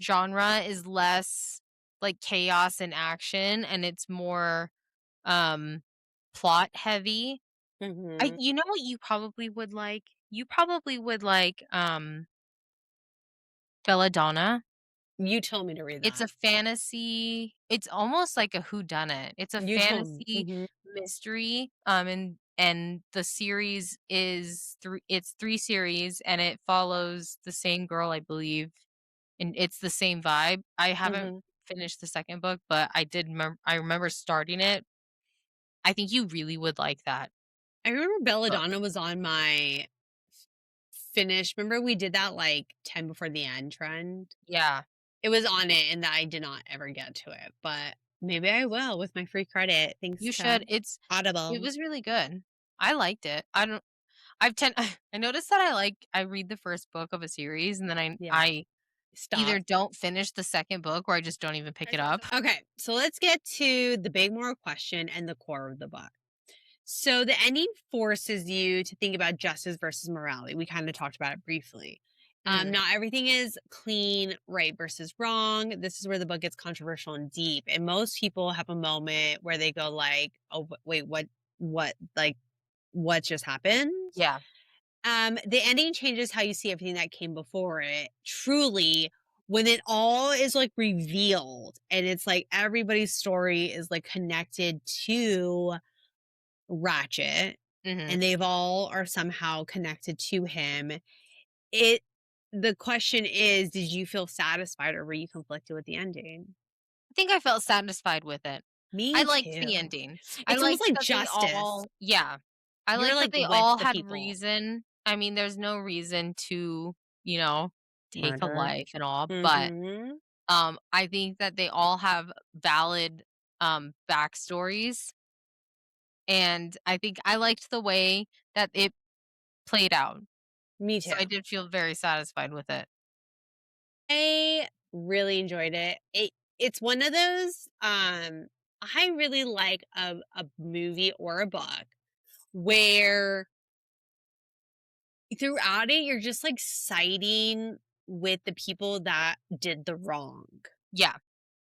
genre is less, like, chaos and action, and it's more, um, plot heavy. Mhm. You know what you probably would like? You probably would like, Belladonna. You told me to read It's that. a fantasy, it's almost like a whodunit. It's a You told me. fantasy mystery, and the series is it's 3 series, and it follows the same girl, I believe, and it's the same vibe. I haven't Mhm. finished the 2nd book, but I remember starting it. I think you really would like that I remember book. Belladonna was on my finish. Remember we did that like 10 before the end trend? Yeah, It was on it and I did not ever get to it, but maybe I will with my free credit thanks you to should. It Audible. was really good. I liked it. I don't I've ten I noticed that I read the 1st book of a series, and then Yeah. I either Stop. don't finish the 2nd book or I just don't even pick it up. Okay, so let's get to the big moral question and the core of the book. So the ending forces you to think about justice versus morality. We kind of talked about it briefly. Mhm. Not everything is clean, right versus wrong. This is where the book gets controversial and deep. And most people have a moment where they go like, "Oh, wait, like, what just happened?" Yeah. The ending changes how you see everything that came before it. Truly, when it all is, like, revealed and it's, like, everybody's story is, like, connected to Ratchet, Mhm. and they've all are somehow connected to him, it the question is, did you feel satisfied or were you conflicted with the ending? I think I felt satisfied with it. I Me liked the too. ending. I It's almost liked like that they justice. all yeah. I You're, like that like, they with all the had people. reason. I mean, there's no reason to, you know, take a Murder. life and all, but, Mhm. I think that they all have valid, backstories, and I think I liked the way that it played out. Me So I too. did feel very satisfied with it. I really enjoyed it. It's one of those, I really like a movie or a book where throughout it, you're just, like, siding with the people that did the wrong. Yeah.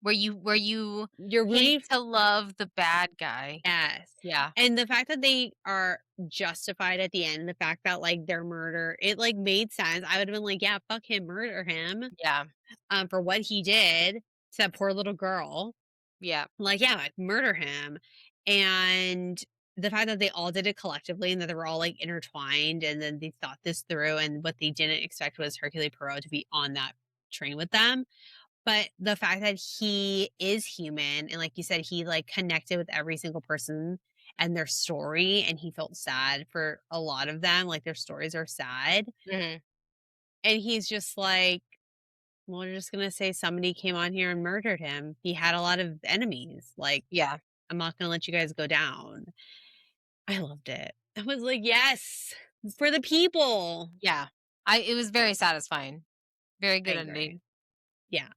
Where you You're hate rooting. to love the bad guy. Yes, Yeah. and the fact that they are justified at the end, the fact that, like, their murder it, like, made sense. I would've been like, "Yeah, fuck him, murder him," Yeah. for what he did to that poor little girl. Yeah. Like, yeah, like, murder him, and the fact that they all did it collectively and that they were all, like, intertwined, and then they thought this through, and what they didn't expect was Hercule Poirot to be on that train with them. But the fact that he is human and like you said, he, like, connected with every single person and their story, and he felt sad for a lot of them, like, their stories are sad, Mhm. and he's just like, "Well, we're just gonna say somebody came on here and murdered him. He had a lot of enemies, like, Yeah. I'm not gonna let you guys go down." I loved it. I was like, "Yes, for the people." Yeah. I it was very satisfying. Very I good agree. ending. Yeah.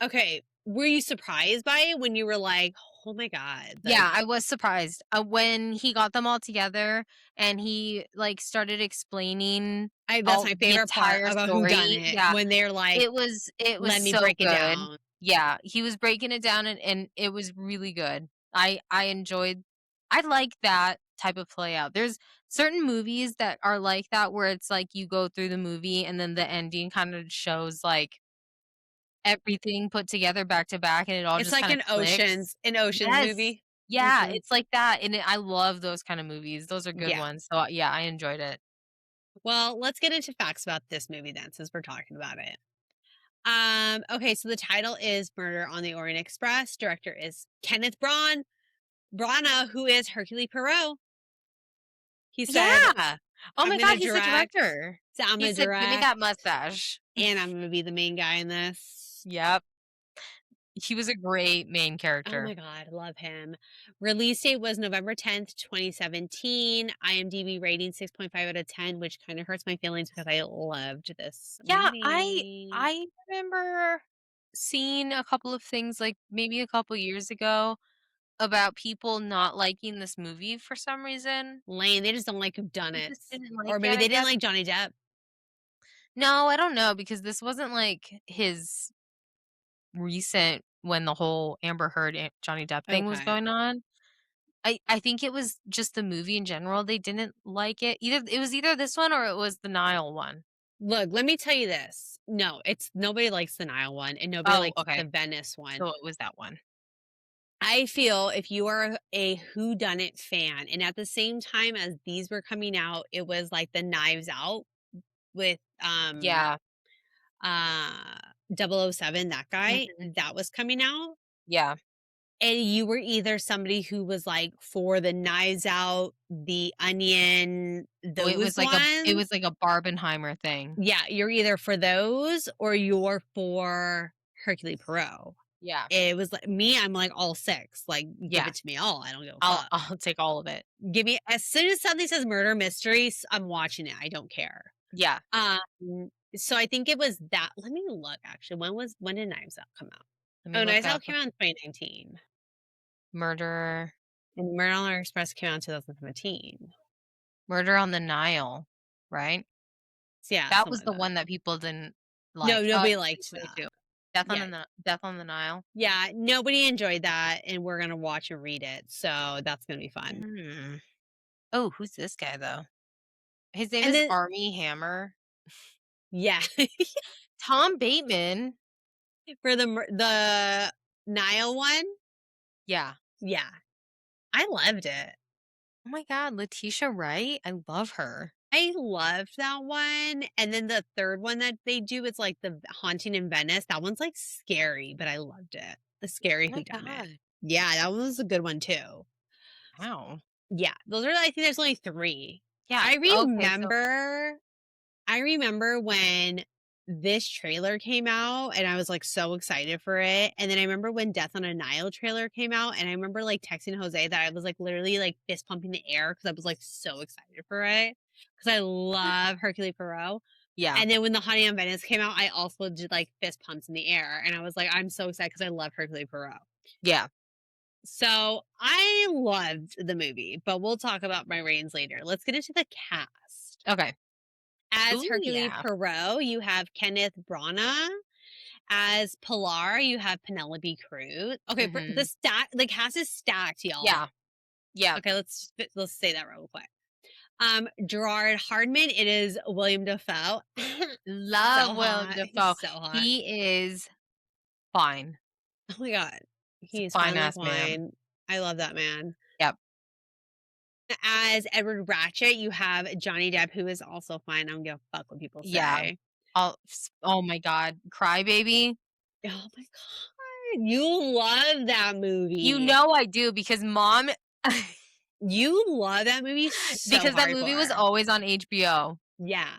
Okay, were you surprised by it when you were like, "Oh my god," like, Yeah, I was surprised, when he got them all together and he, like, started explaining I that's all my the favorite part entire about story. whodunit, Yeah, when they're like, it was "Let me so break it good. down." Yeah, he was breaking it down and it was really good. I enjoyed I like that type of play out. There's certain movies that are like that where it's like you go through the movie and then the ending kinda shows, like, everything put together back to back and it all It's just like kinda an clicks. Ocean's Yes. movie. Yeah, Mhm. it's like that, and I love those kinda movies. Those are good Yeah. ones. So, yeah, I enjoyed it. Well, let's get into facts about this movie then, since we're talking about it. Okay, so the title is Murder on the Orient Express. Director is Kenneth Branagh, who is Hercule Poirot. He said, Yeah! Oh "I'm my god, gonna he's the direct." director. So I'm He gonna said, "Give me that direct, mustache." and I'm gonna be the main guy in this. Yep. He was a great main Oh character. my god, love him. Release date was November 10th, 2017. IMDb rating 6.5 out of 10, which kind of hurts my feelings because I loved this Yeah, movie. I remember seeing a couple of things, like, maybe a couple years ago about people not liking this movie for some reason. Lane, they just don't like who've done They it. just didn't like Or it, maybe I they didn't guess. like Johnny Depp. No, I don't know because this wasn't, like, his recent when the whole Amber Heard and Johnny Depp thing was Okay. going on. I think it was just the movie in general, they didn't like it. Either it was either this one or it was the Nile one. Look, let me tell you this. No, it's nobody likes the Nile one and nobody Oh, likes the okay. Venice one. So it was that one. I feel if you are a whodunit fan, and at the same time as these were coming out, it was like the Knives Out with Yeah. uh 007, that guy, Mhm. that was coming out. Yeah. And you were either somebody who was like for the Knives Out, the Onion, Oh, those it ones. was like a Barbenheimer thing. Yeah, you're either for those or you're for Hercule Poirot. Yeah. It was like me, I'm like all six. Like, give Yeah. it to me all. I don't give a I'll fuck. I'll take all of it. Give me as soon as something says murder mysteries, I'm watching it. I don't care. Yeah. Um, so I think it was that. Let me look actually. When did Knives Out come out? Let me Oh, look Knives Out up came out in 2019. Murder And Murder on the Express came out in 2017. Murder on the Nile, right? So yeah, That something was like the that. one that people didn't No, like. nobody liked that. 2022. Yeah. Death on the Nile? Yeah, nobody enjoyed that, and we're gonna watch and read it, so that's gonna be fun. Mm. Oh, who's this guy though? His name And is then Army Hammer. yeah. Tom Bateman? For the Nile one? Yeah. Yeah. I loved it. Oh my god, Letitia Wright? I love her. I loved that one, and then the 3rd one that they do, it's, like, the Haunting in Venice, that one's, like, scary, but I loved it. The Scary Oh my Whodunit. god. Yeah, that one was a good one too. Wow. Yeah, those are I think there's only 3. Yeah, I okay, so remember I remember when this trailer came out, and I was, like, so excited for it, and then I remember when Death on a Nile trailer came out, and I remember, like, texting Jose that I was, like, literally, like, fist pumping the air because I was, like, so excited for it because I love Hercule Poirot, yeah, and then when The Haunting in Venice came out, I also did, like, fist pumps in the air, and I was like, "I'm so excited because I love Hercule Poirot." yeah. So, I loved the movie, but we'll talk about my reigns later. Let's get into the cast. Okay. As Ooh, Hercule yeah. Poirot, you have Kenneth Branagh. As Pilar, you have Penelope Cruz. Okay, Mhm. the cast is stacked, y'all. Yeah, yeah. Okay, let's say that real quick. Gerard Hardman, it is William Dafoe. Love So Willem hot. He's Dafoe. so hot. He is fine. Oh my god. He's a He's fine like fine-ass man. wine. I love that man. Yep. As Edward Ratchet, you have Johnny Depp, who is also fine. I don't give a fuck what people Yeah. say. Oh my god. Crybaby? Oh my god. You love that You movie. know I do because mom You love that movie so because that movie was hardcore. always on HBO, Yeah.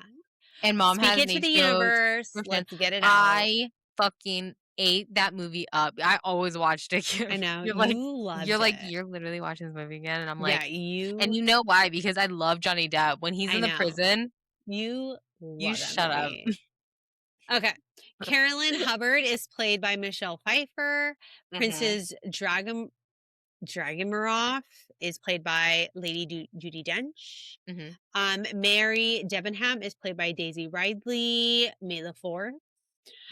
and mom Speak has an it to the HBO universe. subscription. Let's get it out. I fucking ate that movie up. I always watched it I again. know. You're like You you're loved like, it. "You're literally watching this movie again?" And I'm Yeah, like and you you know why? Because I love Johnny Depp. When he's I in the know. prison, You you love that shut up. movie. Okay. Carolyn Hubbard is played by Michelle Pfeiffer. Mhm, Princess Dragomiroff is played by Lady Judi Dench. mhm. Mary Debenham is played by Daisy Ridley. May the 4th.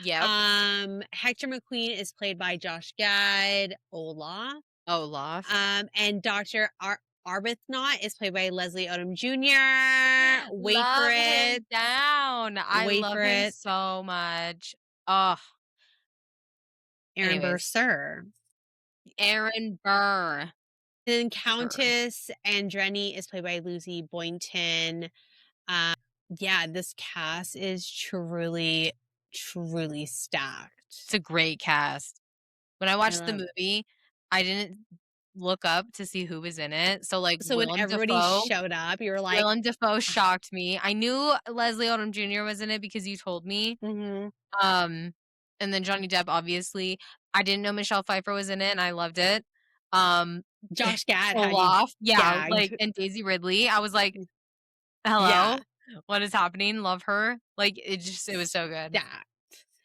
Yep. Hector McQueen is played by Josh Gad Olaf. Olaf. And Dr. Arbuthnot is played by Leslie Odom Jr. Wait for Love it. him down. I Wait love for him it. so much. Ugh. Aaron Anyways, Bursar. Aaron Burr. Then Sure. Countess Andreni is played by Lucy Boynton. Um, yeah, this cast is truly, truly It's a stacked. great cast. When I I watched the love. movie, I didn't look up to see who was in it. So like So when everybody showed up, you were like, Willem Dafoe shocked me. I knew Leslie Odom Jr. was in it because you told me. mhm. Um, and then Johnny Depp, obviously. I didn't know Michelle Pfeiffer was in it, and I loved it. Um, Josh Gad had you Olaf, yeah, like, gagged. and Daisy Ridley. I was like, Yeah, "Hello, what is happening?" Love her. Like, it was so good. stacked.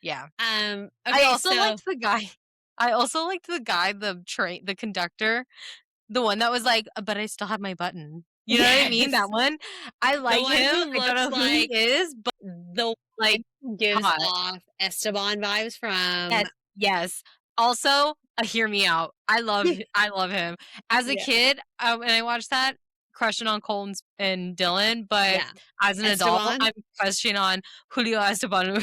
Yeah. I Okay, also so liked the guy. I also liked the guy, the conductor, the one that was like, "But I still have my button." You know what I mean? yes, That one. I the like one him. who I don't looks know who he like is, but, the like, one who gives hot. off Esteban vibes from Yes, yes. Also, hear me out. I love him. As a yeah, kid, and I watched that, crushing on Cole and Dylan, but yeah, as an adult, Esteban, I'm crushing on Julio Esteban,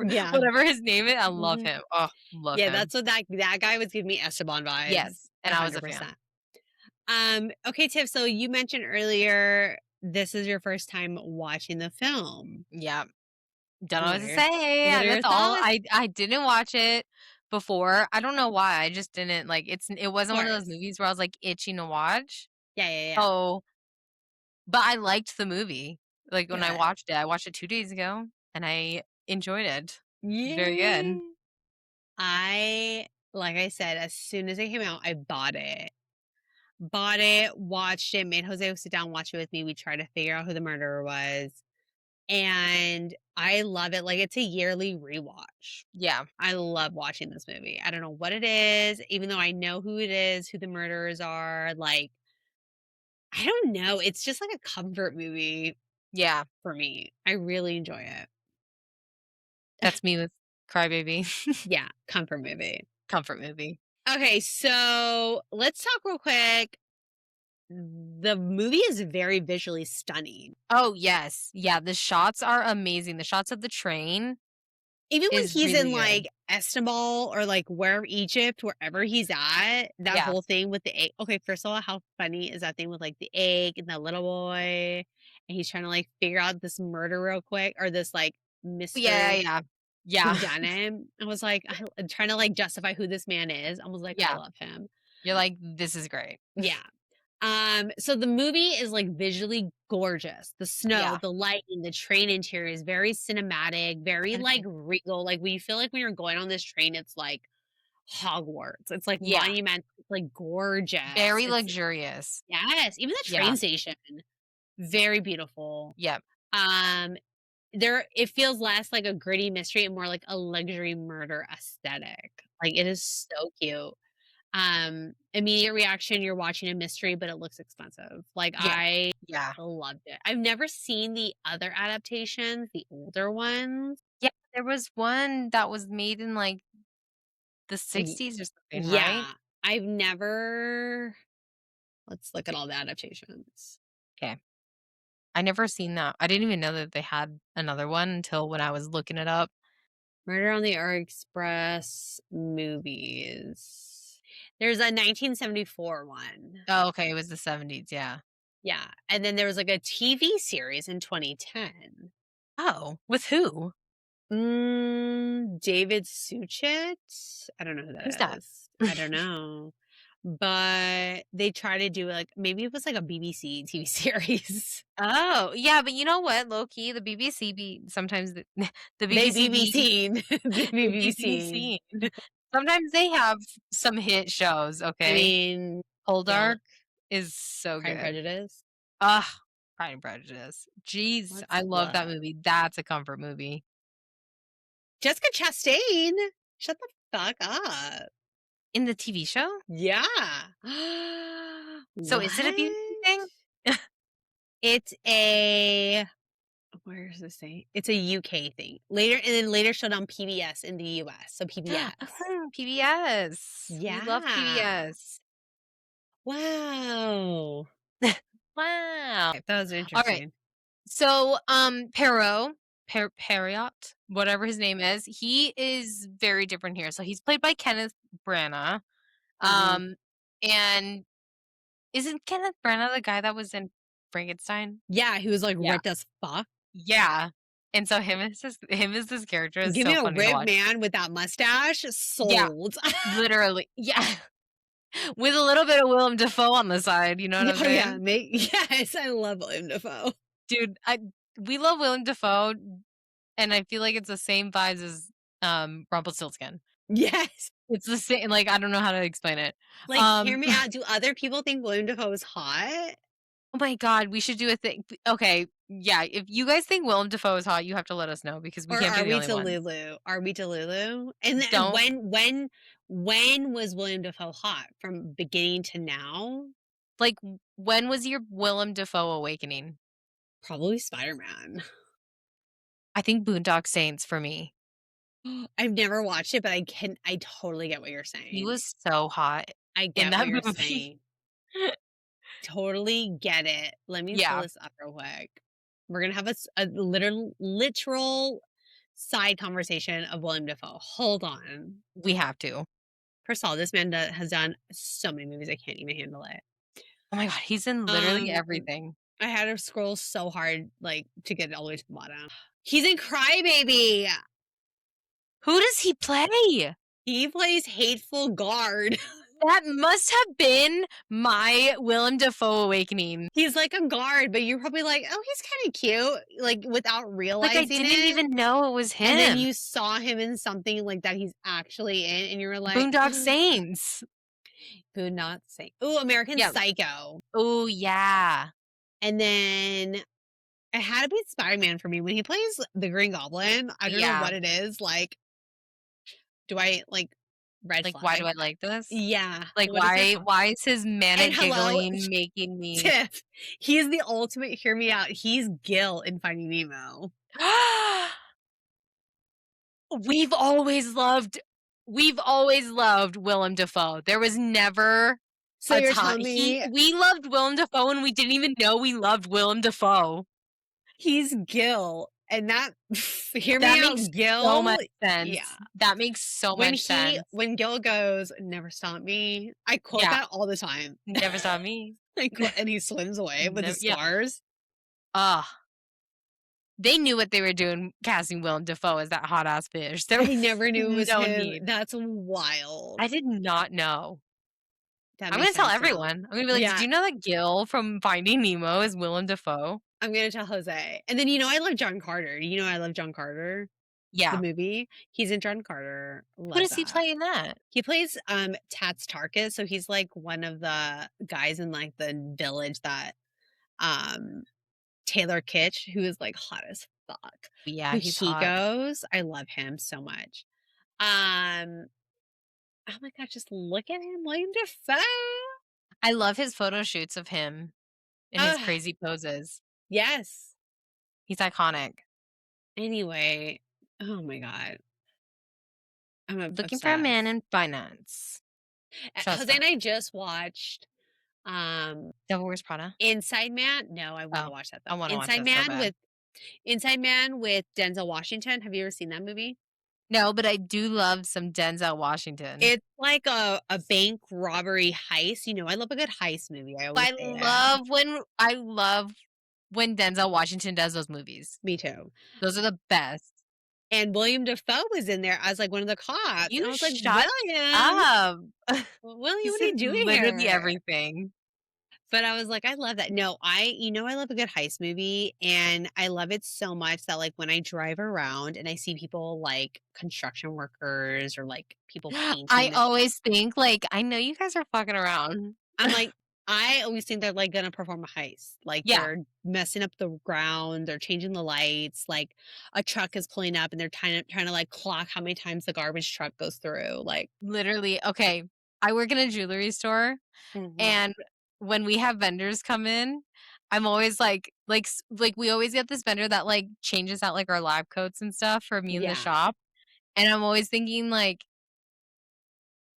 yeah, whatever his name is. I love mhm. him. Oh, love Yeah, him. that's what that guy was giving me Esteban vibes, Yes, and I was a fan. 100%. Okay, Tiff, so you mentioned earlier this is your first time watching the film. Yeah. Don't know what What to are your say. what are your That's all. thoughts? I didn't watch it before. I don't know why. I just didn't like it Of wasn't one of those course. movies where I was like itching to watch. Yeah, yeah, yeah. So, but I liked the movie. Like when Good. I watched it 2 days ago and I enjoyed it. Very good. Yay. Like I said, as soon as it came out, I bought it. Bought it, watched it, made Jose sit down, watch it with me. We tried to figure out who the murderer was. And I love it. Like it's a yearly rewatch. Yeah. I love watching this movie. I don't know what it is, even though I know who it is, who the murderers are. Like, I don't know. It's just like a comfort movie Yeah. for me. I really enjoy it. That's me with Crybaby. Yeah, comfort movie. Comfort movie. Okay, so let's talk real quick. The movie is very visually stunning. Oh, yes. Yeah, the shots are amazing. The shots of the train. Even when is he's in, really good. like, Estamol or, like, wherever Egypt, wherever he's at, that Yeah. whole thing with the egg okay, first of all, how funny is that thing with, like, the egg and the little boy, and he's trying to, like, figure out this murder real quick or this, like, Yeah, Mr. yeah. Yeah. Whodunit. I was like, I'm trying to, like, justify who this man is. I was like, I Yeah. love him. You're like, "This is great." Yeah. So the movie is, like, visually gorgeous. The snow, Yeah. the lighting, the train interior is very cinematic, very, like, regal, like, when you feel like when you're going on this train, it's like Hogwarts. It's, like, Yeah. monumental, it's, like, gorgeous. Very It's luxurious. yes, even the Yeah. train station, very beautiful. Yep. Um, there it feels less like a gritty mystery and more like a luxury murder aesthetic. Like, it is so cute. Immediate reaction, you're watching a mystery, but it looks expensive. Like, Yeah. I Yeah. loved it. I've never seen the other adaptations, the older ones. Yeah, there was one that was made in, like, the Y '60s or something, right? yeah, I've never let's look at all the adaptations. Okay. I never seen that. I didn't even know that they had another one until when I was looking it up. Murder on the Orient Express movies. There's a 1974 one. Oh, okay, it was the '70s, yeah. Yeah, and then there was, like, a TV series in 2010. Oh, with who? David Suchet? I don't know who Who's that that? is. I don't know. But they try to do, like maybe it was, like, a BBC TV series. Oh, yeah, but you know what, low key, the BBC be sometimes the They BBC be BBC'd. They they be BBC'd. seen. Sometimes they have some hit shows, I okay? mean, yeah, Poldark is so Pride and good. Prejudice. Ugh, Pride and Prejudice. Jeez, I Let's love that look. movie. That's a comfort movie. Jessica Chastain. Shut the fuck up. In the TV show? Yeah. So is it a BBC What? thing? It's a where does this say? It's a UK thing. Later and then later showed on PBS in the US, so PBS. PBS. We love Yeah. PBS. Wow. Wow. That was Alright, interesting. so, Perot, Perriot, whatever his name is, he is very different here. So he's played by Kenneth Branagh, Uh-huh. um, and isn't Kenneth Branagh the guy that was in Frankenstein? Yeah, he was, like, Yeah. ripped as fuck. Yeah, and so him as this character is Give me so a funny to ripped watch. man with that mustache, Yeah, sold. literally, yeah, with a little bit of Willem Dafoe on the side, you know what I'm Oh, yeah, saying? yes, I love William Dafoe. Dude, we love Willem Dafoe, and I feel like it's the same vibes as, Rumpelstiltskin. Yes. It's the same like, I don't know how to explain it. Like, hear me out, do other people think William Dafoe is hot? Oh my god, we should do a thing okay, yeah, if you guys think Willem Dafoe is hot, you have to let us know because we Or can't be are the we only ones. Delulu? Are we Delulu? And then Don't when was William Dafoe hot? From beginning to now? like, when was your Willem Dafoe awakening? Probably Spider-Man. I think Boondock Saints for me. I've never watched it, but I totally get what you're He saying. was so hot I in get what that you're movie. saying. Totally get it. Let me pull Yeah, this up real quick. We're gonna have a literal side conversation of William Dafoe. Hold on. we have to. First of all, this man has done so many movies, I can't even handle it. Oh my god, he's in literally Um, everything. I had to scroll so hard, like, to get it all the way to the bottom. He's in Crybaby. Who does he play? He plays Hateful Guard. That must have been my Willem Dafoe awakening. He's like a guard, but you're probably like, "Oh, he's kinda cute," like, without Like, I realizing didn't it, even know it was and then him. you saw him in something, like, that he's actually in, and you were like, Boondock Saints. "Could not say." Ooh, American Yeah. Psycho. Oh, yeah. And then it had to be Spider-Man for me. When he plays the Green Goblin, I don't know Yeah. what it is, like, do I, like, red Like, why do flag? I like this? Yeah. Like, What is it called? why is his And manic hello, giggling making me Tiff. He's the ultimate hear me out. He's Gil in Finding Nemo. We've always loved Willem Dafoe. There was never So a you're time telling me we loved Willem Dafoe and we didn't even know we loved Willem Dafoe. he's Gil and that hear That me out, makes so Gil. much Yeah. sense. That makes so much sense. When Gil goes, "Never stop me," I quote Yeah. that all the time. Never saw me. I quote and he swims away with No, his yeah. scars. Ah, they knew what they were doing casting Willem Dafoe as that hot ass fish. There I was never knew it was no him. need. That's wild. I did not know. That I'm makes gonna tell sense now. everyone. I'm gonna be like, "Did Yeah, you know that Gil from Finding Nemo is Willem Dafoe?" I'm gonna tell Jose. And then, I love John Carter. You know I love John Carter, the Yeah. movie? He's in John Carter. Who Love does he that. play in that? He plays, Tats Tarkus, so he's, like, one of the guys in, like, the village that, um, Taylor Kitsch, who is, like, hot as fuck, Yeah, who he's he hot. goes. I love him so much. Um, oh my god, just look at him, William Dafoe. I love his photo shoots of him and his Ugh, crazy poses. yes. He's iconic. Anyway, oh my god, I'm Looking for a man obsessed. in finance. Trust Jose that. and I just watched, um, Devil Wears Prada? Inside Man. No, I wanna Oh, watch that I though. wanna watch that so bad. Inside Man with Denzel Washington. Have you ever seen that movie? No, but I do love some Denzel Washington. It's like a bank robbery heist. I love a good heist movie. I always say that. I love when Denzel Washington does those movies. Me too. Those are the best. And William Dafoe was in there as like one of the cops, and I You was like, shut William, up. William, He's what are you in doing literally here? everything. But I was like, I love that. No, I love a good heist movie, and I love it so much that like when I drive around and I see people like construction workers or like people I painting, always think, like, I know you guys are fucking around. I'm like, I always think they're like gonna perform a heist. Like Yeah, they're messing up the ground, they're changing the lights, like a truck is pulling up and they're trying to like clock how many times the garbage truck goes through. Like, literally. Okay, I work in a jewelry store, mhm, and when we have vendors come in, I'm always like, we always get this vendor that, like, changes out, like, our lab coats and stuff for me in the yeah, shop, and I'm always thinking, like,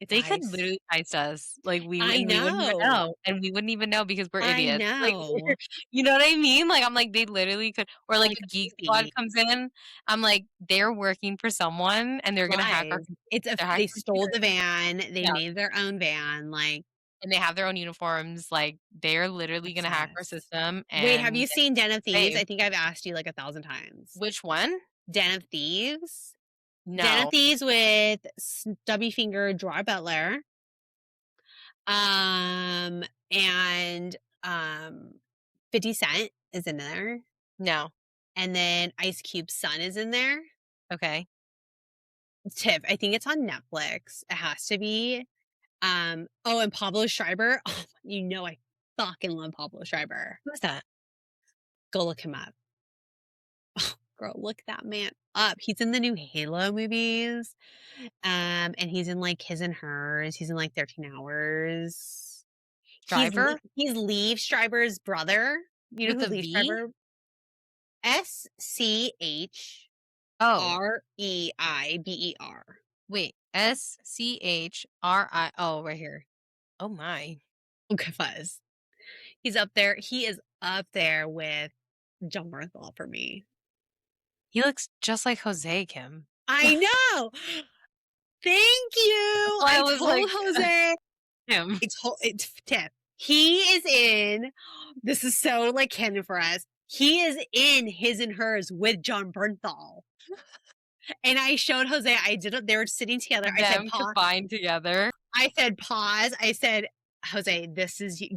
it's a they could heist. literally heist us, like, I we wouldn't even know. know, and we wouldn't even know because we're I idiots, like, know. you know what I mean? Like, I'm like, they literally could, or, like, Like a geek squad maybe. comes in, I'm like, they're working for someone, and they're gonna hack our Lies. They hack stole the computers. van, they Yeah, made their own van, like, and they have their own uniforms, like, they're literally gonna hack our obsessed. system Wait, have and you get seen Den of Thieves? saved. I think I've asked you like 1,000 times. Which one? Den of Thieves? Den of No, Thieves with Stubby Finger Gerard Butler, um, and, 50 Cent is in there, no, and then Ice Cube's son is in there. okay. Tiff, I think it's on Netflix. It has to be. Oh, and Pablo Schreiber. Oh, I fucking love Pablo Schreiber. Who's that? Go look him up. Girl, look that man up. He's in the new Halo movies. And he's in like His and Hers. He's in like 13 Hours. Driver? He's Liev Schreiber's brother. You know With who a Liev V? Schreiber? Oh, Schreiber. wait, SCHRI, oh, right here. Oh my. Okay, fuzz. He's up there. He is up there with John Bernthal for me. He looks just like Jose Kim. I know. Thank That's you. why I I was told like, Jose. him. It's Tiff. He is in. This is so like canon for us. He is in His and Hers with John Bernthal. And I showed Jose. I did it. They were sitting together. I said, Them "Pause." combined together. I said, "Pause." I said, Jose,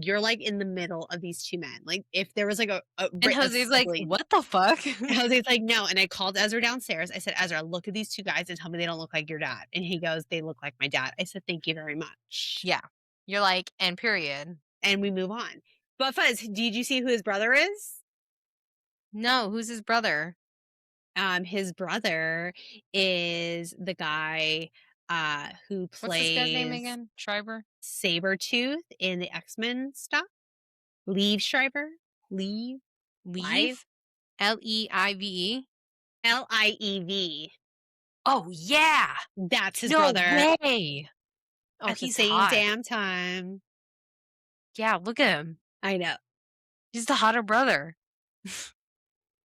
you're like in the middle of these two men. Like if there was like And a Jose's like, sibling. what the fuck? And Jose's like, no. And I called Ezra downstairs. I said, Ezra, look at these two guys and tell me they don't look like your dad. And he goes, they look like my dad. I said, thank you very much. Yeah. You're like, and period. And we move on. But Fuzz, did you see who his brother is? No, who's his brother? His brother is the guy who What's this guy's name plays again? Schreiber? Sabretooth in the X-Men stuff. Leave Schreiber. Leave. Live. Leave? Leive? Liev. Oh, yeah. That's his No brother way. Oh, at the he's same hot. damn time. Yeah, look at him. I know. He's the hotter brother.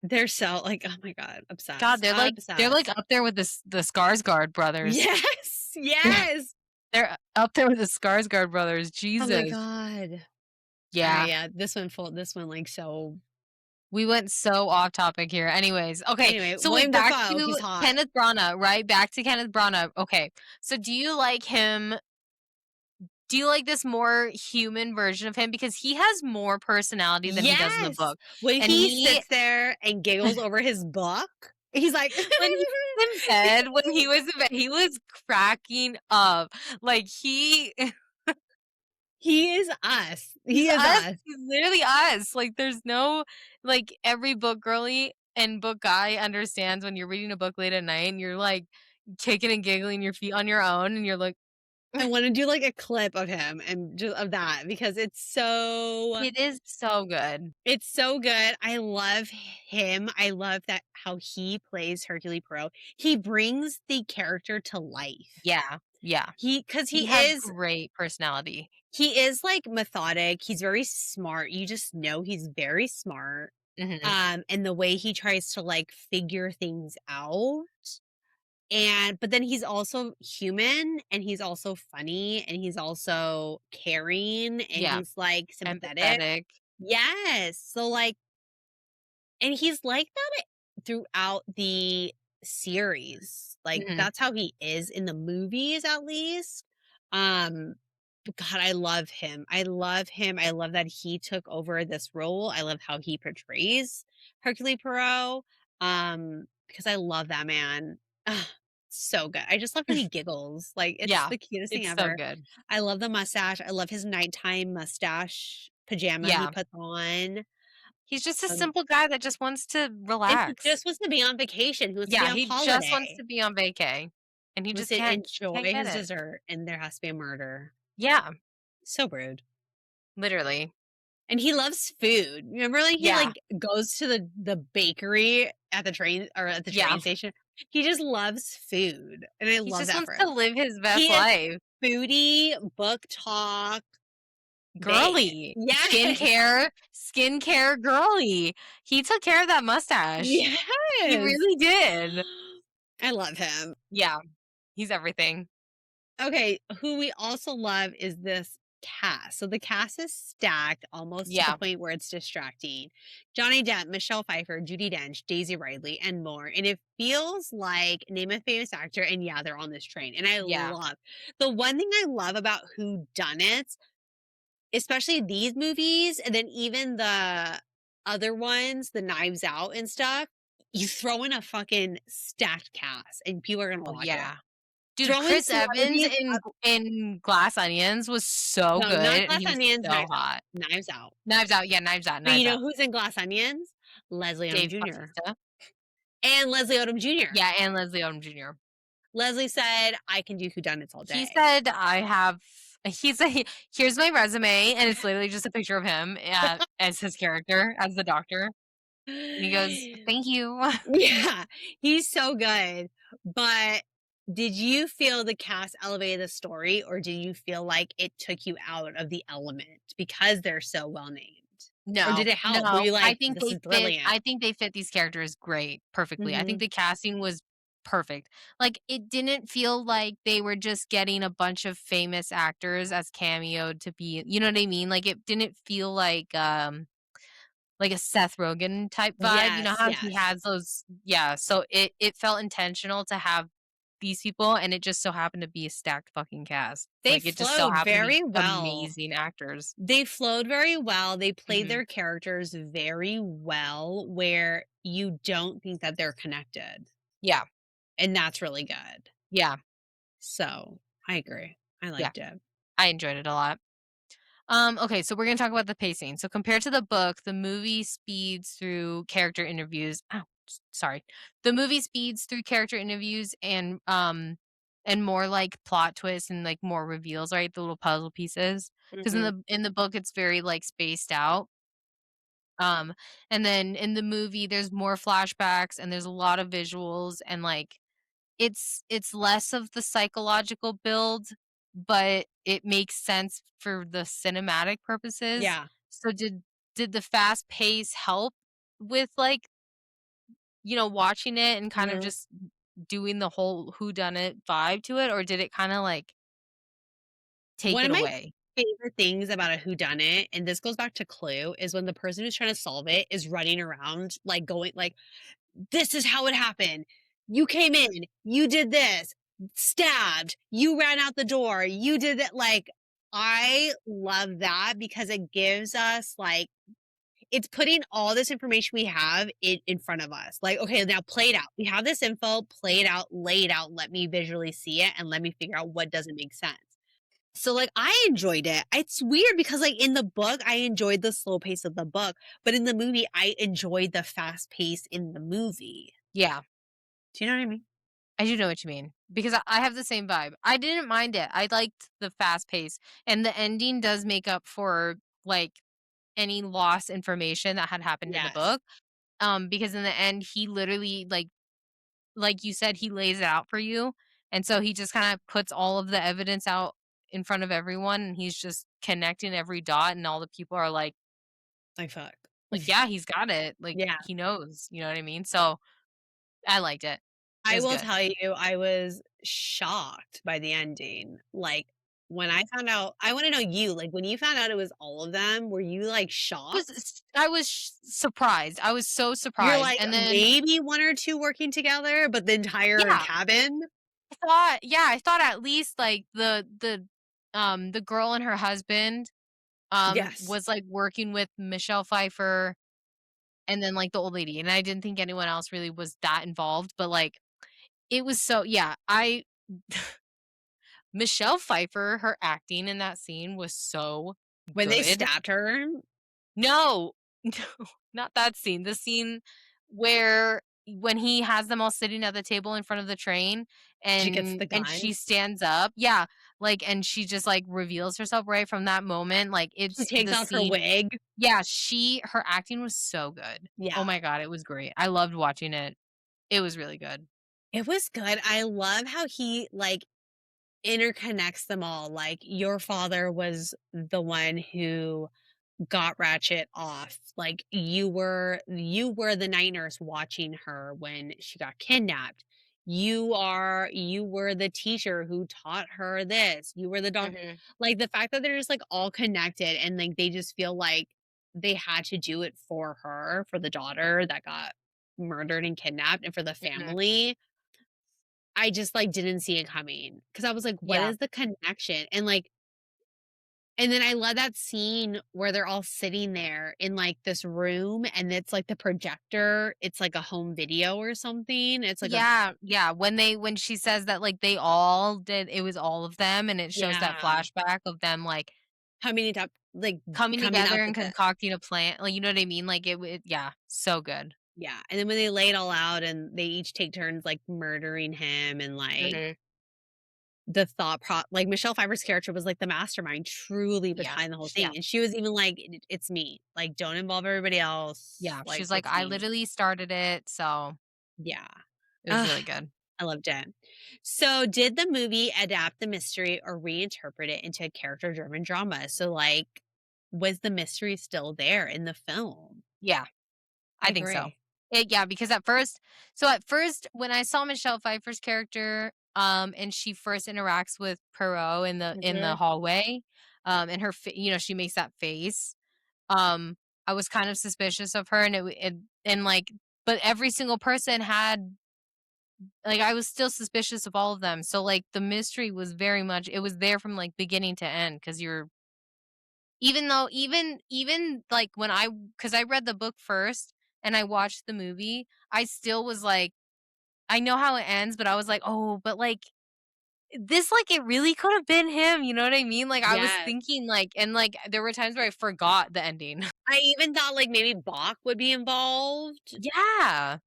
They're so like, oh my god, God, obsessed, they're, like, obsessed. up there with the Skarsgård brothers. Yes, yes. They're up there with the Skarsgård brothers, Oh my Jesus. god. Yeah. Yeah, this one, like, so We went so off topic here. Anyways, okay, anyway, so wait, William back Dafoe, he's to hot. Kenneth Branagh, right? Back to Kenneth Branagh. Okay, so do you like this more human version of him? Because he has more personality than he does in the Yes! book, When and he he sits there and giggles over his book, he's like when he was in bed when he was in bed, he was cracking up. Like, he is us. he's He is us. us. He's literally us. Like, there's no like, every book girly and book guy understands when you're reading a book late at night and you're, like, kicking and giggling your feet on your own, and you're like, I wanna do, like, a clip of him and just of that because it is so good. it's so good. I love him. I love that how he plays Hercule Poirot. He brings the character to life. Yeah, yeah. He because He has great personality. he is, like, methodic. He's very smart. You just know he's very smart. Mhm. And the way he tries to, like, figure things out. And but then he's also human, and he's also funny, and he's also caring, and Yeah, he's, like, sympathetic. empathetic. Yes. So, like and he's like that throughout the series. Like, Mhm. that's how he is in the movies, at least. But God, I love him. I love him. I love that he took over this role. I love how he portrays Hercule Poirot, because I love that man. Ugh, so good. I just love how he giggles. Like, it's Yeah, the cutest thing it's so ever. good. I love the mustache. I love his nighttime mustache pajama he Yeah. puts on. He's just a Um, simple guy that just wants to and he relax. just wants to be on vacation. He wants to be Yeah, on he just wants holiday. to be on vacay, and he He wants just to can't enjoy get his it. dessert, and there has to be a murder. Yeah, So rude. literally. And he loves food. Remember, like, he, Yeah, like, goes to the bakery at the train or at the yeah. train station? He just loves food, and I He love just that wants for to him. live his best He is life. foodie, book talk, babe. Girly. Yes. Skincare girly. He took care of that mustache. He Yes. really did. I love him. Yeah, he's everything. Okay, who we also love is this cast. So the cast is stacked almost to the Yeah, point where it's distracting. Johnny Depp, Michelle Pfeiffer, Judi Dench, Daisy Ridley, and more. And it feels like name a famous actor, and yeah, they're on this train. And I yeah. love the one thing I love about Who Done It, especially these movies, and then even the other ones, the Knives Out and stuff. You throw in a fucking stacked cast, and people are gonna Oh, watch it. yeah. Dude, Throw in Chris Evans celebrities. in Glass Onions was so No, good, not and Glass he was Onions, so Knives Out. hot. Knives Out. Knives Out, yeah, Knives Out, But you Knives know Out. who's in Glass Onions? Leslie Odom Dave Jr. Bautista. And Leslie Odom Jr. Yeah, and Leslie Odom Jr. Leslie said, "I can do whodunits all He day." said, "I have." Here's my resume, and it's literally just a picture of him as his character, as the doctor. And he goes, "Thank you." Yeah, he's so good. But did you feel the cast elevated the story, or did you feel like it took you out of the element because they're so well named? Or did No, it help? Were no, you like, "This is brilliant"? I think they fit these characters great, perfectly. I think Mhm. the casting was perfect. Like, it didn't feel like they were just getting a bunch of famous actors as cameoed to be, you know what I mean? Like, it didn't feel like a Seth Rogen type vibe. You know Yes, how he yes. has those, yeah, so it felt intentional to have these people, and it just so happened to be a stacked fucking cast. They Like, it just so flowed happened to be very well. amazing actors. They flowed very well, they played Mhm. their characters very well, where you don't think that they're connected, Yeah, and that's really good. yeah, So, I agree. I yeah. liked it. I enjoyed it a lot. Okay, so we're gonna talk about the pacing. So compared to the book, the movie speeds through character interviews. Oh, sorry. The movie speeds through character interviews and more like plot twists and like more reveals, right? The little puzzle pieces. Because Mhm. in the book it's very like spaced out. Um, and then in the movie there's more flashbacks and there's a lot of visuals and like it's less of the psychological build, but it makes sense for the cinematic purposes. Yeah. So did the fast pace help with, like, watching it and kind of Mhm. just doing the whole whodunit vibe to it, or did it kinda, like, take One it of my away? favorite things about a whodunit, and this goes back to Clue, is when the person who's trying to solve it is running around, like, going like, "This is how it happened. You came in, you did this, stabbed, you ran out the door, you did it." Like, I love that because it gives us, like it's putting all this information we have in front of us. Like, "Okay, now play it out. We have this info, play it out, lay it out, let me visually see it, and let me figure out what doesn't make sense." So, like, I enjoyed it. It's weird because, like, in the book, I enjoyed the slow pace of the book, but in the movie, I enjoyed the fast pace in the movie. Yeah. Do you know what I mean? I do know what you mean, because I have the same vibe. I didn't mind it. I liked the fast pace, and the ending does make up for, like, any lost information that had happened in the Yes. book, because in the end, he literally, like you said, he lays it out for you, and so he just kinda puts all of the evidence out in front of everyone, and he's just connecting every dot, and all the people are Like, fuck. "Yeah, he's got it." Like, Yeah. he knows, you know what I mean? So, I liked it. It I was will good. tell you, I was shocked by the ending. Like, when I found out I wanna know you, like, when you found out it was all of them, were you, like, shocked? I was surprised. I was so You're surprised, like, and then maybe 1 or 2 working together, but the entire yeah, cabin? I thought at least, like, the girl and her husband, Yes. was, like, working with Michelle Pfeiffer and then, like, the old lady, and I didn't think anyone else really was that involved, but, like, it was so yeah, I Michelle Pfeiffer, her acting in that scene was so When they good. stabbed her, No, no, not that scene. The scene where when he has them all sitting at the table in front of the train she gets and the she gun. stands up. Yeah, like, and she just, like, reveals herself right from that moment, like, She it's takes the off her scene. wig. Yeah, her acting was so good. Oh Yeah. my god, it was great. I loved watching it. It was really good. It was good. I love how he, like, interconnects them all. Like, your father was the one who got Ratchet off. Like, you were the night nurse watching her when she got kidnapped. You were the teacher who taught her this. You were the doctor. Mhm, Like, the fact that they're just, like, all connected and, like, they just feel like they had to do it for her, for the daughter that got murdered and kidnapped, and for the mhm. family. I just, like, didn't see it coming because I was like, "What Yeah. is the connection?" And then I love that scene where they're all sitting there in, like, this room, and it's, like, the projector, it's like a home video or something. It's like a Yeah, yeah, when she says that, like, they all did it was all of them, and it shows that yeah, flashback of them, like, coming up like, coming coming together up and with it. concocting a plan, like, you know what I mean? Like, yeah, so good. Yeah, and then when they lay it all out and they each take turns, like, murdering him and, like, Mhm. the like, Michelle Pfeiffer's character was, like, the mastermind truly Yeah, behind the whole yeah, thing, and she was even like, It's me. Like, don't involve everybody else. yeah, Like, she's like, it's "I me." literally started it," so Yeah. it was Ugh, really good. I loved it. So, did the movie adapt the mystery or reinterpret it into a character-driven drama? So, like, was the mystery still there in the film? Yeah, I I think so. agree. Yeah, because at first, when I saw Michelle Pfeiffer's character, and she first interacts with Perot in the Mhm. hallway, and she makes that face. I was kind of suspicious of her, and like, but every single person had like, I was still suspicious of all of them. So, like, the mystery was very much it was there from, like, beginning to end because you're even though even like when because I read the book first and I watched the movie, I still was like, I know how it ends, but I was like, oh, but like this, like, it really could have been him. You know what I mean? Like, I was Yes. thinking, like, and like there were times where I forgot the ending. I even thought, like, maybe Bach would be involved. Yeah.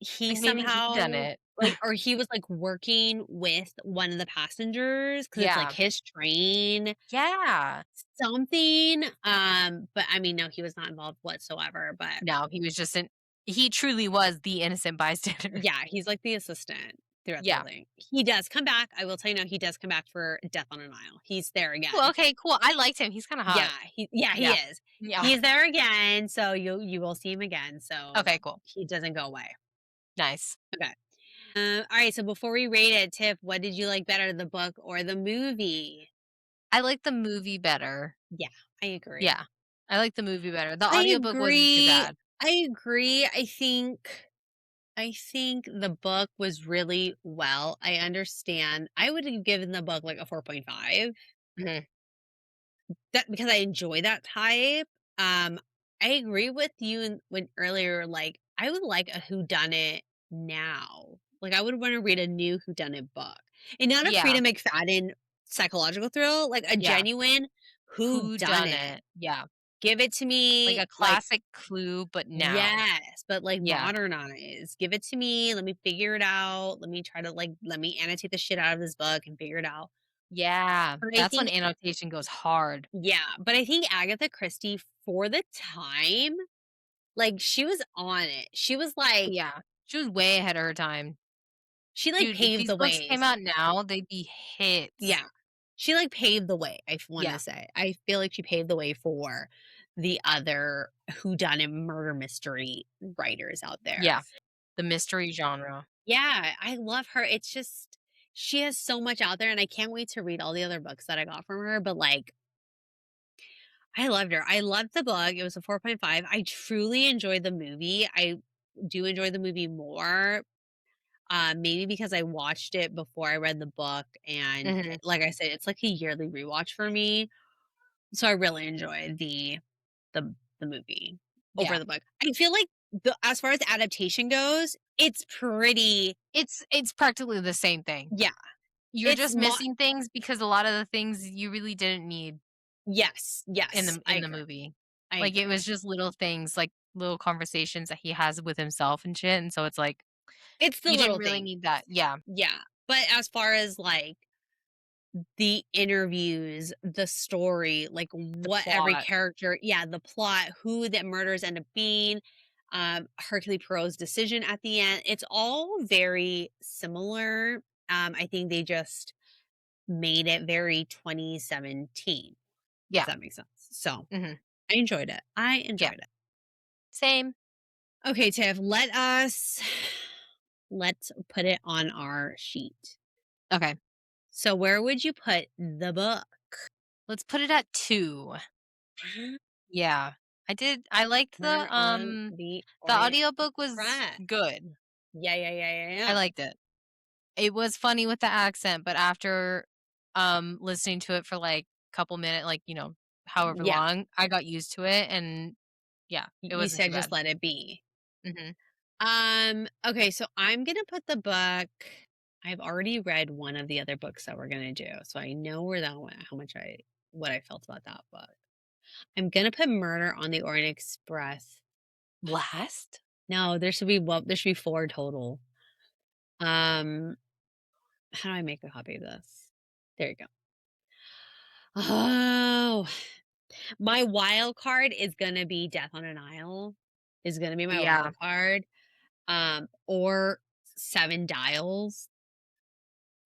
He Like, maybe he done somehow it. like, or he was, like, working with one of the passengers because it's, like, Yeah. his train, Yeah. something, but, I mean, no, he was not involved whatsoever, but No, he was just an he truly was the innocent bystander. yeah, he's, like, the assistant throughout the whole Yeah. thing. He does come back, I will tell you now, he does come back for Death on an Isle. He's there Cool, again. okay, cool. I liked him. He's kinda hot. He Yeah. is. Yeah. He's there again, so you will see him again, so Okay, cool. he doesn't go away. Nice. Okay. Alright, so before we rate it, Tiff, what did you like better, the book or the movie? I like the movie better. Yeah, I agree. Yeah. I like the movie better. The I audiobook wasn't too agree. bad. I agree. I think the book was really well. I understand. I would have given the book like a 4.5. Mhm. That because I enjoy that type. Um, I agree with you when earlier, like, I would like a whodunit now. Like, I would wanna read a new whodunit book. And not a Yeah. Frida McFadden psychological thrill, like a Yeah. genuine Who done whodunit. it? Yeah. Give it to Like me, a like classic Clue, but now. yes, but, like, Yeah. modernized. Give it to me, let me figure it out, let me try to, like let me annotate the shit out of this book and figure it out. Yeah. But I That's when think annotation goes hard. yeah, but I think Agatha Christie for the time, like, she was on it. She was like Yeah. She was way ahead of her time. she, like, Dude, if paved these the books way. came out now, they'd be hits. Yeah. She, like, paved the way, I wanna Yeah. say. I feel like she paved the way for the other whodunit murder mystery writers out there. Yeah. The mystery genre. Yeah, I love her. It's just she has so much out there, and I can't wait to read all the other books that I got from her, but, like, I loved her. I loved the book. It was a 4.5. I truly enjoyed the movie. I do enjoy the movie more, maybe because I watched it before I read the book, and, Mhm. like I said, it's like a yearly rewatch for me, so I really enjoyed the movie over Yeah. the book. I feel like the as far as adaptation goes, it's pretty It's practically the same thing. yeah, You're it's just mo missing things because a lot of the things you really didn't need yes, yes, I in the agree, movie. I Like, it agree. was just little things, like, little conversations that he has with himself and shit, and so it's like, It's the you didn't little really things. need that. Yeah. Yeah, but as far as, like, the interviews, the story, like, The what every plot. character yeah, the plot, who the murders end up being, Hercule Poirot's decision at the end, it's all very similar. I think they just made it very 2017, if Yeah. that makes sense. So, Mhm. I enjoyed it. I Yeah. enjoyed it. Same. Okay, Tiff, let's put it on our sheet. Okay. So where would you put the book? Let's put it at 2. Yeah. I liked Murder on the the Orient audiobook was Express. good. Yeah, yeah, yeah, yeah, I yeah. liked it. It was funny with the accent, but after, listening to it for, like, couple minute like, however Yeah, long, I got used to it, and yeah, it you wasn't too said just bad. let it be. Mhm. Okay, so I'm gonna put the book I've already read one of the other books that we're gonna do, so I know where that one how much I what I felt about that book. I'm gonna put Murder on the Orient Express last. No, there should be 4 total. Um, how do I make a copy of this? There you go. Oh, my wild card is gonna be Death on an Isle, is gonna be my Yeah. wild card, or Seven Dials.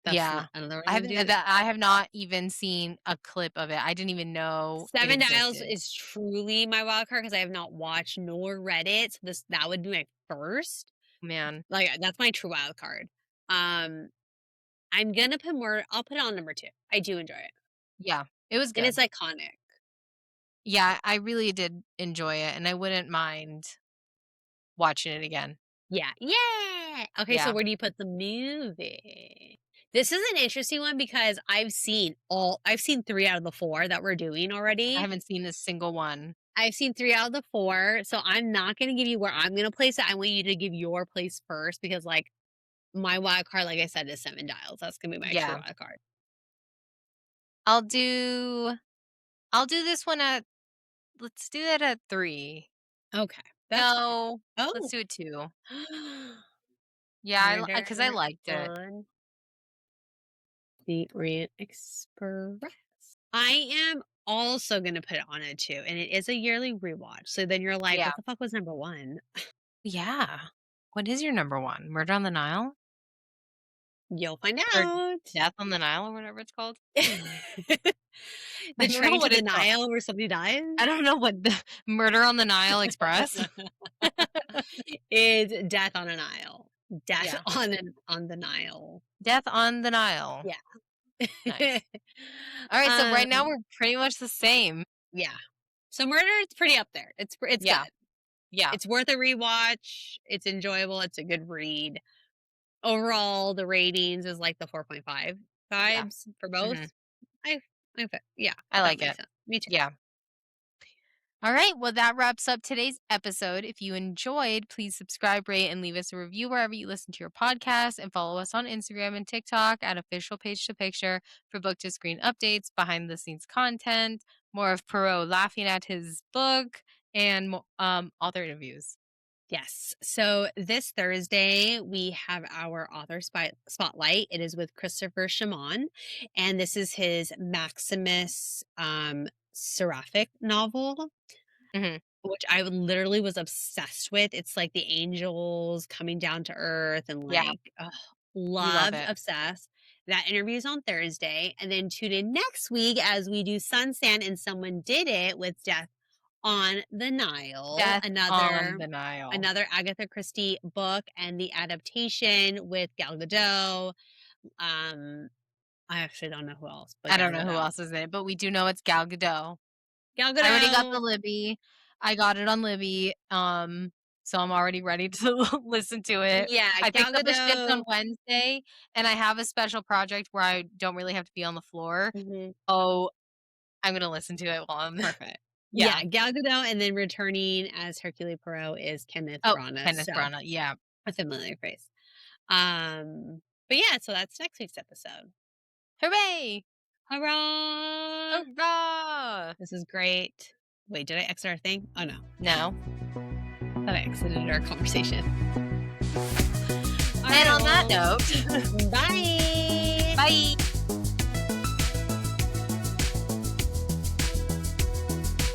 That's Yeah. not another one I'm gonna do. I have not even seen a clip of it. I didn't even know it Seven Dials existed. is truly my wild card because I have not watched nor read it, so that would be my first. Man. Like, that's my true wild card. Um, I'm gonna put more I'll put it on number 2. I do enjoy it, Yeah. It was and it's good. iconic. Yeah, I really did enjoy it, and I wouldn't mind watching it again. Yeah. Yeah! Okay, so Yeah. where do you put the movie? This is an interesting one because I've seen 3 out of the 4 that we're doing I already. haven't seen a single one. I've seen 3 out of the 4, so I'm not gonna give you where I'm gonna place it. I want you to give your place first because, like, my wild card, like I said, is Seven Dials. That's gonna be my true Yeah. wild card. I'll do I'll do this one at let's do it at 3. Okay, that's fine. No, let's Oh. do it 2. Yeah, because I Murder liked it. on the Orient Express. I am also gonna put it on a 2, and it is a yearly rewatch, so then you're like, Yeah. "What the fuck was number 1?" Yeah. What is your number 1? Murder on the Nile? You'll find Or out. Death on the Nile or whatever it's called? I The don't know train to what the it's called. Nile where somebody dies I don't know what the Murder on the Nile Express? is Death on an Isle. Death Yeah. on the Nile. Death on the Nile. Yeah. Nice. Alright, so right now Um, we're pretty much the same. yeah. So Murder is pretty up there. It's Yeah. good. Yeah. It's worth a rewatch. It's enjoyable. It's a good read. Overall, the ratings is like the 4.5 Yeah. vibes for both. Mhm. I yeah, I that like makes it. sense. Me too. Yeah. All right. Well, that wraps up today's episode. If you enjoyed, please subscribe, rate, and leave us a review wherever you listen to your podcast. And follow us on Instagram and TikTok at official page to picture for book to screen updates, behind the scenes content, more of Perot laughing at his book, and author interviews. Yes. So this Thursday, we have our author spotlight. It is with Christopher Shaman, and this is his Maximus Seraphic novel, Hmm. which I literally was obsessed with. It's like the angels coming down to earth and Yeah, like, ugh, we love loved, it. obsessed. That interview's on Thursday, and then tune in next week as we do Sunstand and Someone Did It with Death on the Nile, Death on another the Nile. another Agatha Christie book, and the adaptation with Gal Gadot. Um, I actually don't know who else, but I Gal don't know who Gadot. else is in it, but we do know it's Gal Gadot. Gal I already got the Gadot. Libby. I got it on Libby. So I'm already ready to listen to it. Yeah, I Gal picked up a shift on Gadot. Wednesday, and I have a special project where I don't really have to be on the floor. Mhm, Oh, I'm gonna listen to it while I'm perfect. yeah. Yeah, Gal Gadot, and then returning as Hercule Poirot is Kenneth Oh, Branagh, Kenneth so Branagh, yeah. a familiar face. But yeah, so that's next week's episode. Hooray! Hurrah! Hurrah! This is great. Wait, did I exit our thing? Oh no. No. Thought I exited our conversation. All And right, on that well, note, bye. bye!